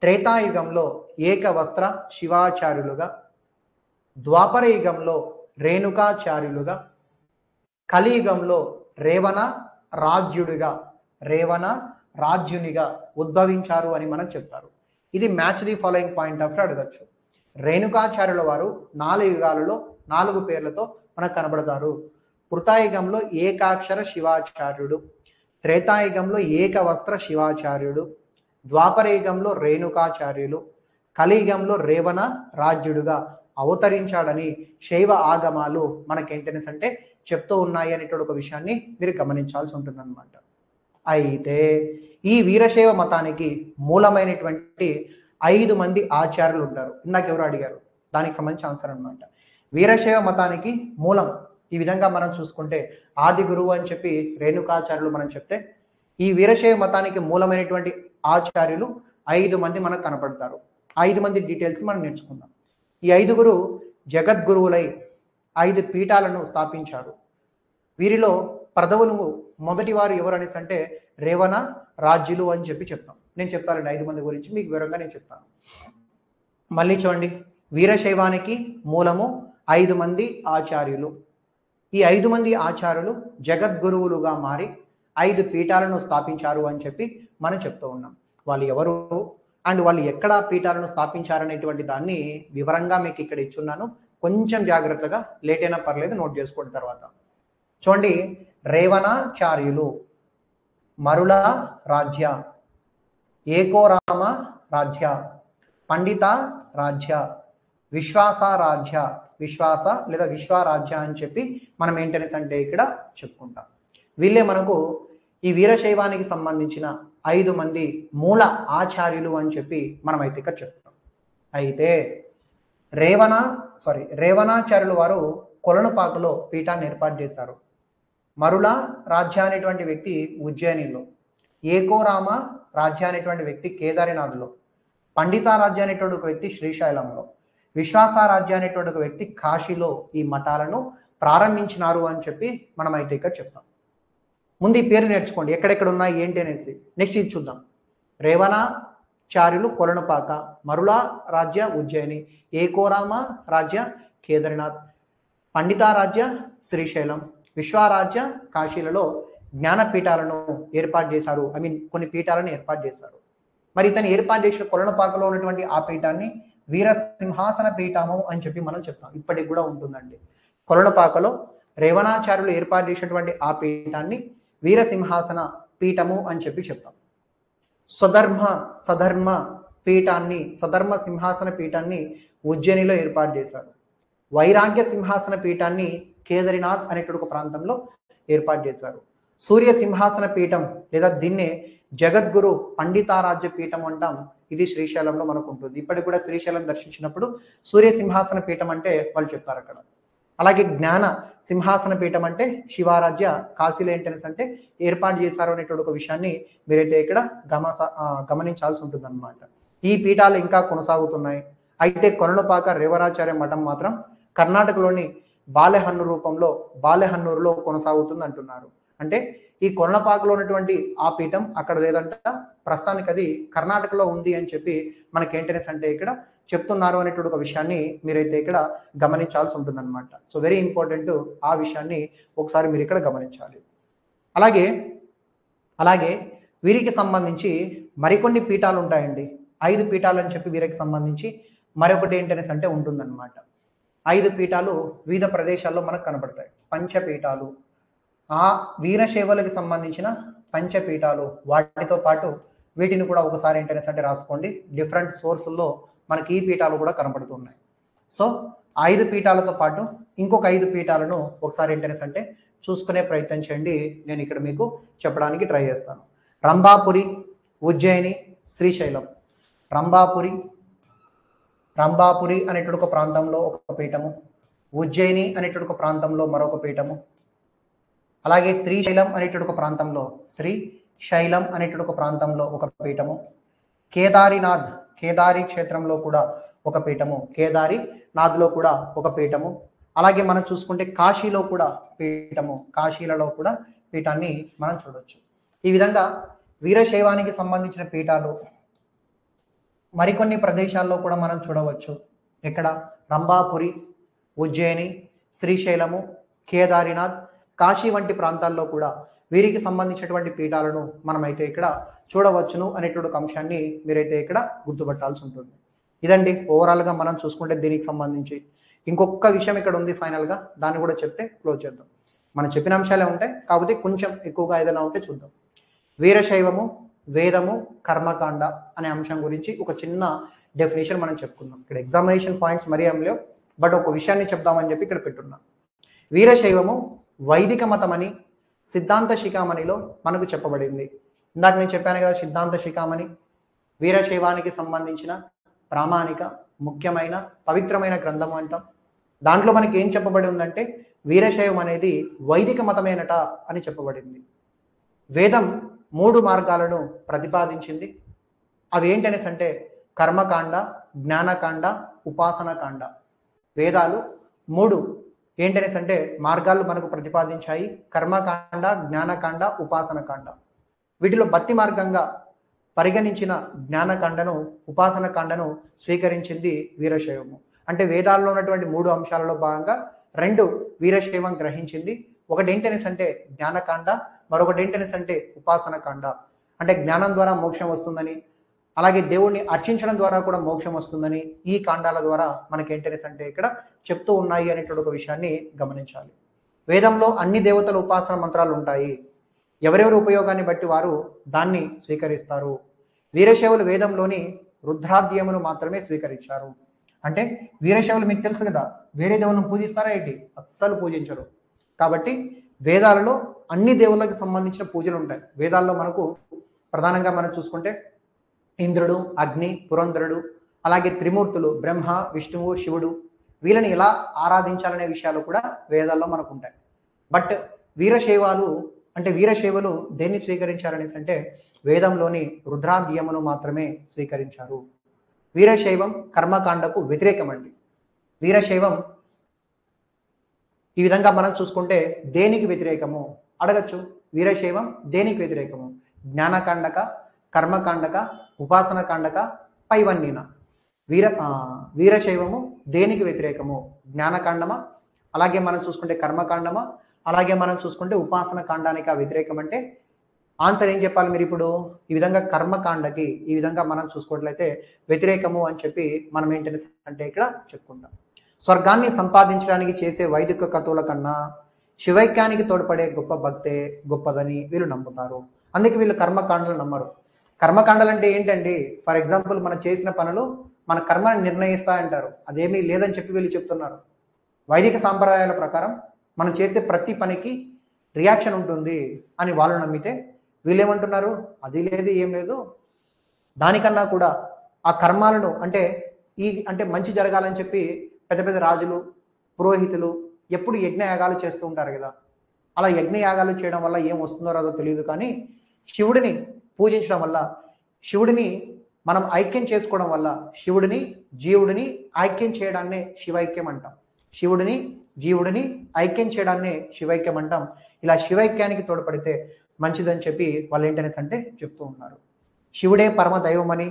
త్రేతాయుగంలో ఏకవస్త్ర శివాచార్యులుగా, ద్వాపర యుగంలో రేణుకాచార్యులుగా, కలియుగంలో రేవణ రాజ్యునిగా ఉద్భవించారు అని మనం చెప్తారు. ఇది match the following point of అడగచ్చు. రేణుకాచార్యుల వారు 4 యుగాలలో 4 పేర్లతో మనకు కనబడతారు. కృతాయుగంలో ఏకాక్షర శివాచార్యుడు, త్రేతాయుగంలో ఏకవస్త్ర శివాచార్యుడు, ద్వాపరయుగంలో రేణుకాచార్యులు, కలియుగంలో రేవణ రాజ్యుడుగా అవతరించాడని శైవ ఆగమాలు మనకేంటనేసి అంటే చెప్తూ ఉన్నాయి అనేటువంటి ఒక విషయాన్ని మీరు గమనించాల్సి ఉంటుందన్నమాట. అయితే ఈ వీరశైవ మతానికి మూలమైనటువంటి 5 మంది ఆచార్యులు ఉంటారు. ఇందాక ఎవరు అడిగారు, దానికి సంబంధించి ఆన్సర్ అనమాట. వీరశైవ మతానికి మూలం ఈ విధంగా మనం చూసుకుంటే ఆది గురువు అని చెప్పి రేణుకాచార్యులు మనం చెప్తే, ఈ వీరశైవ మతానికి మూలమైనటువంటి ఆచార్యులు 5 మంది మనకు కనపడతారు. 5 మంది డీటెయిల్స్ మనం నేర్చుకుందాం. ఈ 5గురు జగద్గురువులై 5 పీఠాలను స్థాపించారు. వీరిలో ప్రథములు మొదటి వారు ఎవరు అనేసి అంటే రేవణ రాజ్యులు అని చెప్పి చెప్తాం. నేను చెప్తానండి 5 మంది గురించి మీకు వివరంగా నేను చెప్తాను. మళ్ళీ చూడండి, వీరశైవానికి మూలము 5 మంది ఆచార్యులు. ఈ 5 మంది ఆచార్యులు జగద్గురువులుగా మారి 5 పీఠాలను స్థాపించారు అని చెప్పి మనం చెప్తూ ఉన్నాం. వాళ్ళు ఎవరు అండ్ వాళ్ళు ఎక్కడ పీఠాలను స్థాపించారనేటువంటి దాన్ని వివరంగా మీకు ఇక్కడ ఇచ్చున్నాను. కొంచెం జాగ్రత్తగా, లేట్ అయినా పర్లేదు, నోట్ చేసుకోండి తర్వాత. చూడండి, రేవణాచార్యులు మరుల రాజ్య, ఏకోరామ రాజ్య, పండిత రాజ్య, విశ్వాస రాజ్య, విశ్వాస లేదా విశ్వరాజ్య అని చెప్పి మనం ఏంటనేసి అంటే ఇక్కడ చెప్పుకుంటాం. వీళ్ళే మనకు ఈ వీరశైవానికి సంబంధించిన 5 మంది మూల ఆచార్యులు అని చెప్పి మనమైతే ఇక్కడ చెప్తాం. అయితే రేవణాచార్యులు వారు కొలనుపాకలో పీఠాన్ని ఏర్పాటు చేశారు. మరుల రాజ్య అనేటువంటి వ్యక్తి ఉజ్జయినిలో, ఏకోరామ రాజ్య అనేటువంటి వ్యక్తి కేదారినాథ్లో, పండిత రాజ్య అనేటువంటి ఒక వ్యక్తి శ్రీశైలంలో, విశ్వాస రాజ్య అనేటువంటి ఒక వ్యక్తి కాశీలో ఈ మఠాలను ప్రారంభించినారు అని చెప్పి మనమైతే ఇక్కడ చెప్తాం. ముందు ఈ పేరు నేర్చుకోండి, ఎక్కడెక్కడ ఉన్నాయి ఏంటి అనేసి. నెక్స్ట్ ఇది చూద్దాం. రేవణాచార్యులు కొలనుపాక, మరుల రాజ్య ఉజ్జయిని, ఏకోరామ రాజ్య కేదారినాథ్, పండిత రాజ్య శ్రీశైలం, విశ్వరాజ్య కాశీలలో జ్ఞానపీఠాలను ఏర్పాటు చేశారు. కొన్ని పీఠాలను ఏర్పాటు చేశారు. మరి ఇతను ఏర్పాటు చేసిన కొలనుపాకలో ఉన్నటువంటి ఆ పీఠాన్ని వీర సింహాసన పీఠము అని చెప్పి మనం చెప్తాం. ఇప్పటికి కూడా ఉంటుందండి. కొలనుపాకలో రేవణాచార్యులు ఏర్పాటు చేసినటువంటి ఆ పీఠాన్ని వీర సింహాసన పీఠము అని చెప్పి చెప్తాం. సధర్మ సింహాసన పీఠాన్ని ఉజ్జయినిలో ఏర్పాటు చేశారు. వైరాగ్య సింహాసన పీఠాన్ని కేదారినాథ్ అనేటువంటి ఒక ప్రాంతంలో ఏర్పాటు చేశారు. సూర్య సింహాసన పీఠం లేదా దీన్నే జగద్గురు పండితారాజ్య పీఠం అంటాం. ఇది శ్రీశైలంలో మనకు ఉంటుంది. ఇప్పటికి కూడా శ్రీశైలం దర్శించినప్పుడు సూర్య సింహాసన పీఠం అంటే వాళ్ళు చెప్తారు అక్కడ. అలాగే జ్ఞాన సింహాసన పీఠం అంటే శివారాధ్య కాశీలో ఏంటనేసి అంటే ఏర్పాటు చేశారు అనేటువంటి ఒక విషయాన్ని మీరైతే ఇక్కడ గమనించాల్సి ఉంటుందన్నమాట. ఈ పీఠాలు ఇంకా కొనసాగుతున్నాయి. అయితే కొనలపాక రేవరాచార్య మఠం మాత్రం కర్ణాటకలోని బాలెహన్నూరులో కొనసాగుతుంది అంటున్నారు. అంటే ఈ కొనలపాకలో ఉన్నటువంటి ఆ పీఠం అక్కడ లేదంట, ప్రస్తుతానికి అది కర్ణాటకలో ఉంది అని చెప్పి మనకేంటనేసి అంటే ఇక్కడ చెప్తున్నారు అనేటువంటి ఒక విషయాన్ని మీరైతే ఇక్కడ గమనించాల్సి ఉంటుందన్నమాట. సో వెరీ ఇంపార్టెంట్, ఆ విషయాన్ని ఒకసారి మీరు ఇక్కడ గమనించాలి. అలాగే వీరికి సంబంధించి మరికొన్ని పీఠాలు ఉంటాయండి. 5 పీఠాలు అని చెప్పి వీరికి సంబంధించి మరొకటి ఏంటనేసి అంటే ఉంటుందన్నమాట. 5 పీఠాలు వివిధ ప్రదేశాల్లో మనకు కనబడతాయి. పంచపీఠాలు, ఆ వీరశైవులకు సంబంధించిన పంచపీఠాలు, వాటితో పాటు వీటిని కూడా ఒకసారి ఏంటనేసి అంటే రాసుకోండి. డిఫరెంట్ సోర్సుల్లో మనకి ఈ పీఠాలు కూడా కనబడుతున్నాయి. సో 5 పీఠాలతో పాటు ఇంకొక 5 పీఠాలను ఒకసారి ఏంటనేసి అంటే చూసుకునే ప్రయత్నం చేయండి. నేను ఇక్కడ మీకు చెప్పడానికి ట్రై చేస్తాను. రంభాపురి, ఉజ్జయిని, శ్రీశైలం. రంభాపురి అనేటువంటి ఒక ప్రాంతంలో ఒక పీఠము, ఉజ్జయిని అనేటువంటి ఒక ప్రాంతంలో మరొక పీఠము, అలాగే శ్రీశైలం అనేటువంటి ఒక ప్రాంతంలో ఒక పీఠము, కేదారి క్షేత్రంలో కూడా ఒక పీఠము, కేదారినాథ్లో కూడా ఒక పీఠము, అలాగే మనం చూసుకుంటే కాశీలో కూడా పీఠము, కాశీలలో కూడా పీఠాన్ని మనం చూడొచ్చు. ఈ విధంగా వీరశైవానికి సంబంధించిన పీఠాలు మరికొన్ని ప్రదేశాల్లో కూడా మనం చూడవచ్చు. ఇక్కడ రంభాపురి, ఉజ్జయిని, శ్రీశైలము, కేదారినాథ్, కాశీ వంటి ప్రాంతాల్లో కూడా వీరికి సంబంధించినటువంటి పీఠాలను మనమైతే ఇక్కడ చూడవచ్చును అనేటువంటి అంశాన్ని మీరైతే ఇక్కడ గుర్తుపట్టాల్సి ఉంటుంది. ఇదండి ఓవరాల్గా మనం చూసుకుంటే దీనికి సంబంధించి. ఇంకొక విషయం ఇక్కడ ఉంది ఫైనల్గా, దాన్ని కూడా చెప్తే క్లోజ్ చేద్దాం. మనం చెప్పిన అంశాలే ఉంటాయి, కాకపోతే కొంచెం ఎక్కువగా ఏదైనా ఉంటే చూద్దాం. వీరశైవము, వేదము, కర్మకాండ అనే అంశం గురించి ఒక చిన్న డెఫినేషన్ మనం చెప్పుకుందాం. ఇక్కడ ఎగ్జామినేషన్ పాయింట్స్ మరీ ఏం లేవు, బట్ ఒక విషయాన్ని చెప్దామని చెప్పి ఇక్కడ పెట్టున్నాం. వీరశైవము వైదిక మతమని సిద్ధాంత శిఖామణిలో మనకు చెప్పబడింది. ఇందాక నేను చెప్పాను కదా, సిద్ధాంత శిఖామణి వీరశైవానికి సంబంధించిన ప్రామాణిక, ముఖ్యమైన, పవిత్రమైన గ్రంథం అంటాం. దాంట్లో మనకి ఏం చెప్పబడి ఉందంటే వీరశైవం అనేది వైదిక మతమేనట అని చెప్పబడింది. వేదం 3 మార్గాలను ప్రతిపాదించింది. అవి ఏంటనేసి అంటే కర్మకాండ, జ్ఞానకాండ, ఉపాసనకాండ. వేదాలు 3 ఏంటనేసి అంటే మార్గాలు మనకు ప్రతిపాదించాయి. కర్మకాండ, జ్ఞానకాండ, ఉపాసనకాండ. వీటిలో భక్తి మార్గంగా పరిగణించిన జ్ఞానకాండను, ఉపాసనకాండను స్వీకరించింది వీరశైవము. అంటే వేదాల్లో ఉన్నటువంటి 3 అంశాలలో భాగంగా 2 వీరశైవం గ్రహించింది. ఒకటి ఏంటనేసి అంటే జ్ఞానకాండ, మరొకటి ఏంటనేసి అంటే ఉపాసనకాండ. అంటే జ్ఞానం ద్వారా మోక్షం వస్తుందని, అలాగే దేవుణ్ణి అర్చించడం ద్వారా కూడా మోక్షం వస్తుందని ఈ కాండాల ద్వారా మనకి ఏంటనేసి అంటే ఇక్కడ చెప్తూ ఉన్నాయి అనేటువంటి ఒక విషయాన్ని గమనించాలి. వేదంలో అన్ని దేవతల ఉపాసన మంత్రాలు ఉంటాయి. ఎవరెవరి ఉపయోగాన్ని బట్టి వారు దాన్ని స్వీకరిస్తారు. వీరశైవులు వేదంలోని రుద్రాధ్యమును మాత్రమే స్వీకరించారు. అంటే వీరశైవులు మీకు తెలుసు కదా, వేరే దేవుళ్ళను పూజిస్తారా ఏంటి? అస్సలు పూజించరు. కాబట్టి వేదాలలో అన్ని దేవుళ్ళకి సంబంధించిన పూజలు ఉంటాయి. వేదాల్లో మనకు ప్రధానంగా మనం చూసుకుంటే ఇంద్రుడు, అగ్ని, పురంధరుడు, అలాగే త్రిమూర్తులు బ్రహ్మ, విష్ణువు, శివుడు, వీళ్ళని ఎలా ఆరాధించాలనే విషయాలు కూడా వేదాల్లో మనకు ఉంటాయి. బట్ వీరశైవులు దేన్ని స్వీకరించారనేసి అంటే వేదంలోని రుద్రాధ్యమును మాత్రమే స్వీకరించారు. వీరశైవం కర్మకాండకు వ్యతిరేకం అండి. వీరశైవం ఈ విధంగా మనం చూసుకుంటే దేనికి వ్యతిరేకము అడగచ్చు. వీరశైవం దేనికి వ్యతిరేకము? జ్ఞానకాండక, కర్మకాండక, ఉపాసనకాండక, పైవన్నీన. వీరశైవము దేనికి వ్యతిరేకము? జ్ఞానకాండమా, అలాగే మనం చూసుకుంటే కర్మకాండమా, అలాగే మనం చూసుకుంటే ఉపాసన కాండానికి వ్యతిరేకం. అంటే ఆన్సర్ ఏం చెప్పాలి మీరు ఇప్పుడు? ఈ విధంగా కర్మకాండకి ఈ విధంగా మనం చూసుకోవట్లయితే వ్యతిరేకము అని చెప్పి మనం ఏంటంటే అంటే ఇక్కడ చెప్పుకుంటాం. స్వర్గాన్ని సంపాదించడానికి చేసే వైదిక కథల కన్నా శివైక్యానికి తోడ్పడే గొప్ప భక్తే గొప్పదని వీళ్ళు నమ్ముతారు. అందుకే వీళ్ళు కర్మకాండలు నమ్మరు. కర్మకాండలు అంటే ఏంటండి? ఫర్ ఎగ్జాంపుల్ మనం చేసిన పనులు మన కర్మని నిర్ణయిస్తాయంటారు. అదేమీ లేదని చెప్పి వీళ్ళు చెప్తున్నారు. వైదిక సాంప్రదాయాల ప్రకారం మనం చేసే ప్రతి పనికి రియాక్షన్ ఉంటుంది అని వాళ్ళు నమ్మితే వీళ్ళు ఏమంటున్నారు? అది లేదు, ఏం లేదు, దానికన్నా కూడా ఆ కర్మాలను అంటే మంచి జరగాలని చెప్పి పెద్ద పెద్ద రాజులు, పురోహితులు, ఎప్పుడు యజ్ఞయాగాలు చేస్తూ ఉంటారు కదా. అలా యజ్ఞయాగాలు చేయడం వల్ల ఏం వస్తుందో రాదో తెలియదు, కానీ శివుడిని పూజించడం వల్ల, శివుడిని మనం ఐక్యం చేసుకోవడం వల్ల, శివుడిని జీవుడిని ఐక్యం చేయడాన్నే శివైక్యం అంటాం. శివుడిని జీవుడిని ఐక్యం చేయడాన్నే శివైక్యం అంటాం. ఇలా శివైక్యానికి తోడ్పడితే మంచిదని చెప్పి వాళ్ళు ఏంటనేసి అంటే చెప్తూ ఉన్నారు. శివుడే పరమ దైవమని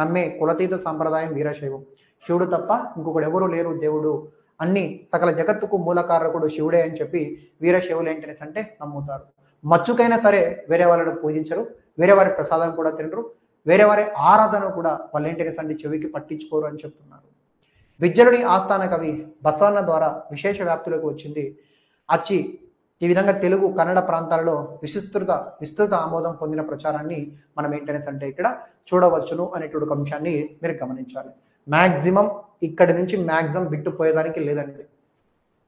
నమ్మే కులతీత సాంప్రదాయం వీరశైవం. శివుడు తప్ప ఇంకొకడు ఎవరు లేరు దేవుడు, అన్ని సకల జగత్తుకు మూలకారకుడు శివుడే అని చెప్పి వీరశైవులు ఏంటనేసి అంటే నమ్ముతారు. మచ్చుకైనా సరే వేరే వాళ్ళని పూజించరు, వేరే వారి ప్రసాదం కూడా తినరు, వేరే వారి ఆరాధన కూడా వాళ్ళు ఏంటనేసి అంటే చెవికి పట్టించుకోరు అని చెప్తున్నారు. విద్యలుని ఆస్థాన కవి బసవన్న ద్వారా విశేష వ్యాప్తిలోకి వచ్చింది. అచ్చి ఈ విధంగా తెలుగు కన్నడ ప్రాంతాలలో విస్తృత ఆమోదం పొందిన ప్రచారాన్ని మనం ఏంటనేసి అంటే ఇక్కడ చూడవచ్చును అనేటువంటి ఒక అంశాన్ని మీరు గమనించాలి. మ్యాక్సిమం ఇక్కడి నుంచి మ్యాక్సిమం బిట్టుపోయేదానికి లేదండి.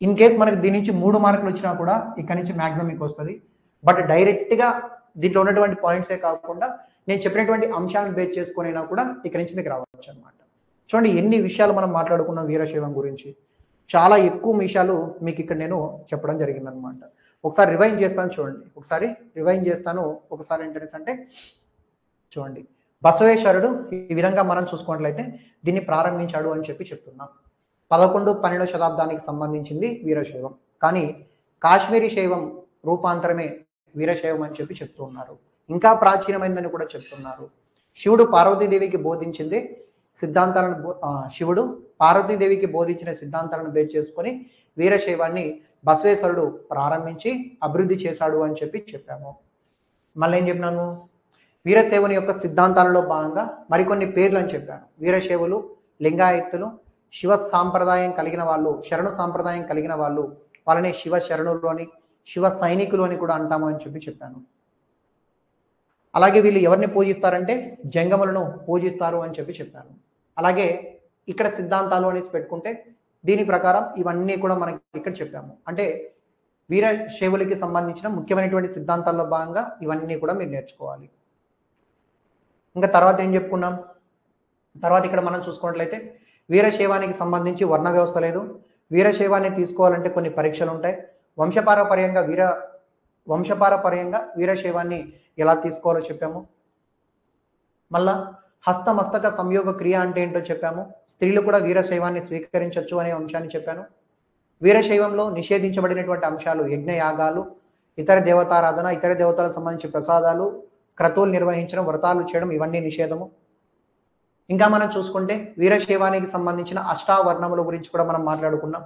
ఇన్ కేస్ మనకి దీని నుంచి 3 మార్కులు వచ్చినా కూడా ఇక్కడ నుంచి మ్యాక్సిమం మీకు వస్తుంది. బట్ డైరెక్ట్గా దీంట్లో ఉన్నటువంటి పాయింట్సే కాకుండా నేను చెప్పినటువంటి అంశాలను బేస్ చేసుకునైనా కూడా ఇక్కడ నుంచి మీకు రావచ్చు అనమాట. చూడండి ఎన్ని విషయాలు మనం మాట్లాడుకున్నాం వీరశైవం గురించి. చాలా ఎక్కువ విషయాలు మీకు ఇక్కడ నేను చెప్పడం జరిగిందనమాట. ఒకసారి రివైండ్ చేస్తాను చూడండి, ఒకసారి ఏంటనేసి అంటే చూడండి. బసవేశ్వరుడు ఈ విధంగా మనం చూసుకున్నట్లయితే దీన్ని ప్రారంభించాడు అని చెప్పి చెప్తున్నాం. 11-12 శతాబ్దానికి సంబంధించింది వీరశైవం, కానీ కాశ్మీరీ శైవం రూపాంతరమే వీరశైవం అని చెప్పి చెప్తూ ఉన్నారు. ఇంకా ప్రాచీనమైందని కూడా చెప్తున్నారు. శివుడు పార్వతీదేవికి బోధించింది సిద్ధాంతాలను శివుడు పార్వతీదేవికి బోధించిన సిద్ధాంతాలను బేస్ చేసుకొని వీరశైవాన్ని బసవేశ్వరుడు ప్రారంభించి అభివృద్ధి చేశాడు అని చెప్పి చెప్పాము. మళ్ళీ ఏం చెప్పినాను, వీరశైవుని యొక్క సిద్ధాంతాలలో భాగంగా మరికొన్ని పేర్లు అని చెప్పాను. వీరశైవులు, లింగాయత్తులు, శివ సాంప్రదాయం కలిగిన వాళ్ళు, శరణు సాంప్రదాయం కలిగిన వాళ్ళు, వాళ్ళని శివ శరణులు అని, శివ సైనికులు అని కూడా అంటాము అని చెప్పి చెప్పాను. అలాగే వీళ్ళు ఎవరిని పూజిస్తారంటే జంగములను పూజిస్తారు అని చెప్పి చెప్పాను. అలాగే ఇక్కడ సిద్ధాంతాలు అనేసి పెట్టుకుంటే దీని ప్రకారం ఇవన్నీ కూడా మనకి ఇక్కడ చెప్పాము. అంటే వీరశైవులకి సంబంధించిన ముఖ్యమైనటువంటి సిద్ధాంతాల్లో భాగంగా ఇవన్నీ కూడా మీరు నేర్చుకోవాలి. ఇంకా తర్వాత ఏం చెప్పుకున్నాం, తర్వాత ఇక్కడ మనం చూసుకున్నట్లయితే వీరశైవానికి సంబంధించి వర్ణ వ్యవస్థ లేదు. వీరశైవాన్ని తీసుకోవాలంటే కొన్ని పరీక్షలు ఉంటాయి. వంశపారపర్యంగా వీరశైవాన్ని ఎలా తీసుకోవాలో చెప్పాము. మళ్ళా హస్తమస్తక సంయోగ క్రియ అంటే ఏంటో చెప్పాము. స్త్రీలు కూడా వీరశైవాన్ని స్వీకరించవచ్చు అనే అంశాన్ని చెప్పాను. వీరశైవంలో నిషేధించబడినటువంటి అంశాలు యజ్ఞయాగాలు, ఇతర దేవతారాధన, ఇతర దేవతలకు సంబంధించి ప్రసాదాలు, క్రతువులు నిర్వహించడం, వ్రతాలు చేయడం, ఇవన్నీ నిషేధము. ఇంకా మనం చూసుకుంటే వీరశైవానికి సంబంధించిన అష్టావర్ణముల గురించి కూడా మనం మాట్లాడుకున్నాం.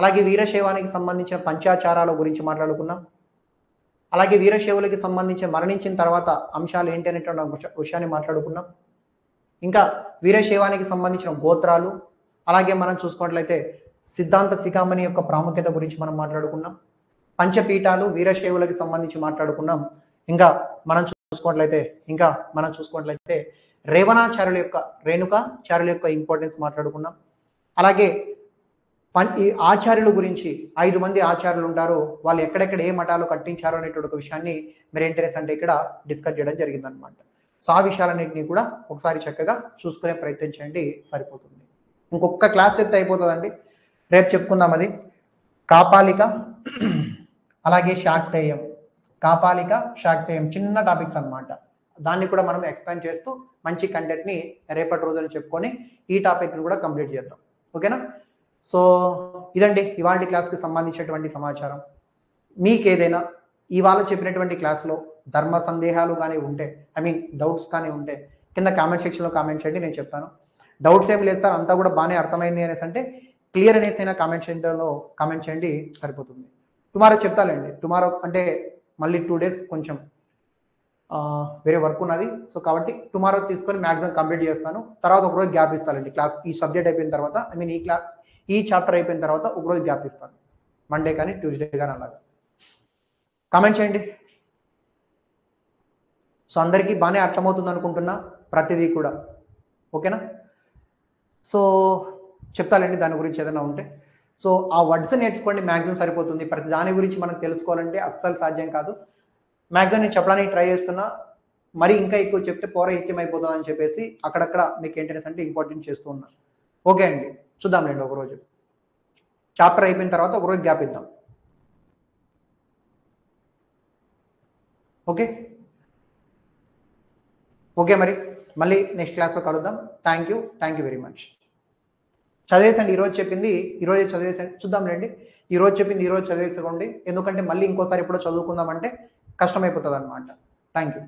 అలాగే వీరశైవానికి సంబంధించిన పంచాచారాల గురించి మాట్లాడుకున్నాం. అలాగే వీరశైవులకి సంబంధించి మరణించిన తర్వాత అంశాలు ఏంటి అనేటువంటి విషయాన్ని మాట్లాడుకున్నాం. ఇంకా వీరశైవానికి సంబంధించిన గోత్రాలు, అలాగే మనం చూసుకున్నట్లయితే సిద్ధాంత శిఖామణి యొక్క ప్రాముఖ్యత గురించి మనం మాట్లాడుకున్నాం. పంచపీఠాలు వీరశైవులకి సంబంధించి మాట్లాడుకున్నాం. ఇంకా మనం చూసుకున్నట్లయితే రేణుకాచార్యుల యొక్క ఇంపార్టెన్స్ మాట్లాడుకున్నాం. అలాగే ఈ ఆచార్యుల గురించి 5 మంది ఆచార్యులు ఉంటారు, వాళ్ళు ఎక్కడెక్కడ ఏ మఠాలు కట్టించారు అనేటువంటి ఒక విషయాన్ని మీరు ఇంట్రెస్ట్ అంటే ఇక్కడ డిస్కస్ చేయడం జరిగిందనమాట. సో ఆ విషయాలన్నింటినీ కూడా ఒకసారి చక్కగా చూసుకునే ప్రయత్నం చేయండి, సరిపోతుంది. ఇంకొక క్లాస్ చెప్తే అయిపోతుందండి, రేపు చెప్పుకుందాం. అది కాపాలిక అలాగే శాక్తేయం, చిన్న టాపిక్స్ అనమాట. దాన్ని కూడా మనం ఎక్స్ప్లెయిన్ చేస్తూ మంచి కంటెంట్ని రేపటి రోజున చెప్పుకొని ఈ టాపిక్ని కూడా కంప్లీట్ చేద్దాం. ఓకేనా? సో ఇదండి ఇవాళ క్లాస్కి సంబంధించినటువంటి సమాచారం. మీకు ఏదైనా ఇవాళ చెప్పినటువంటి క్లాస్లో ధర్మ సందేహాలు కానీ ఉంటే, డౌట్స్ కానీ ఉంటే కింద కామెంట్ సెక్షన్లో కామెంట్ చేయండి, నేను చెప్తాను. డౌట్స్ ఏం లేదు సార్, అంతా కూడా బాగానే అర్థమైంది అనేసి అంటే క్లియర్ అనేసి అయినా కామెంట్ సెంటర్లో కామెంట్ చేయండి, సరిపోతుంది. టుమారో చెప్తానండి. టుమారో అంటే మళ్ళీ 2 days కొంచెం వేరే వర్క్ ఉన్నది. సో కాబట్టి టుమారో తీసుకొని మ్యాక్సిమం కంప్లీట్ చేస్తాను. తర్వాత ఒకరోజు గ్యాప్ ఇస్తానండి. క్లాస్ ఈ సబ్జెక్ట్ అయిపోయిన తర్వాత, ఈ చాప్టర్ అయిపోయిన తర్వాత ఒకరోజు గ్యాప్ ఇస్తాను, మండే కానీ ట్యూస్డే కానీ అలాగా. కామెంట్ చేయండి. సో అందరికీ బాగానే అర్థమవుతుంది అనుకుంటున్నా ప్రతిదీ కూడా. ఓకేనా? సో చెప్తానండి దాని గురించి ఏదైనా ఉంటే. సో ఆ వర్డ్స్ నేర్చుకోండి, మ్యాక్సిమం సరిపోతుంది. ప్రతి దాని గురించి మనం తెలుసుకోవాలంటే అస్సలు సాధ్యం కాదు. మ్యాక్సిమం నేను చెప్పడానికి ట్రై చేస్తున్నా, మరి ఇంకా ఎక్కువ చెప్తే పౌరహిత్యం అయిపోతుంది అని చెప్పేసి అక్కడక్కడ మీకు ఏంటనేసి అంటే ఇంపార్టెంట్ చేస్తూ ఉన్నా. ఓకే అండి, చూద్దాంలేండి ఒకరోజు. చాప్టర్ అయిపోయిన తర్వాత ఒక రోజు గ్యాప్ ఇద్దాం. ఓకే ఓకే మరి మళ్ళీ నెక్స్ట్ క్లాస్లో కలుద్దాం. Thank you very much. చదివేసండి ఈరోజు చెప్పింది, ఈరోజు చదివేసండి. చూద్దాం రండి, ఈరోజు చెప్పింది ఈరోజు చదివేసుకోండి, ఎందుకంటే మళ్ళీ ఇంకోసారి ఎప్పుడో చదువుకుందామంటే కష్టమైపోతుంది అనమాట. Thank you.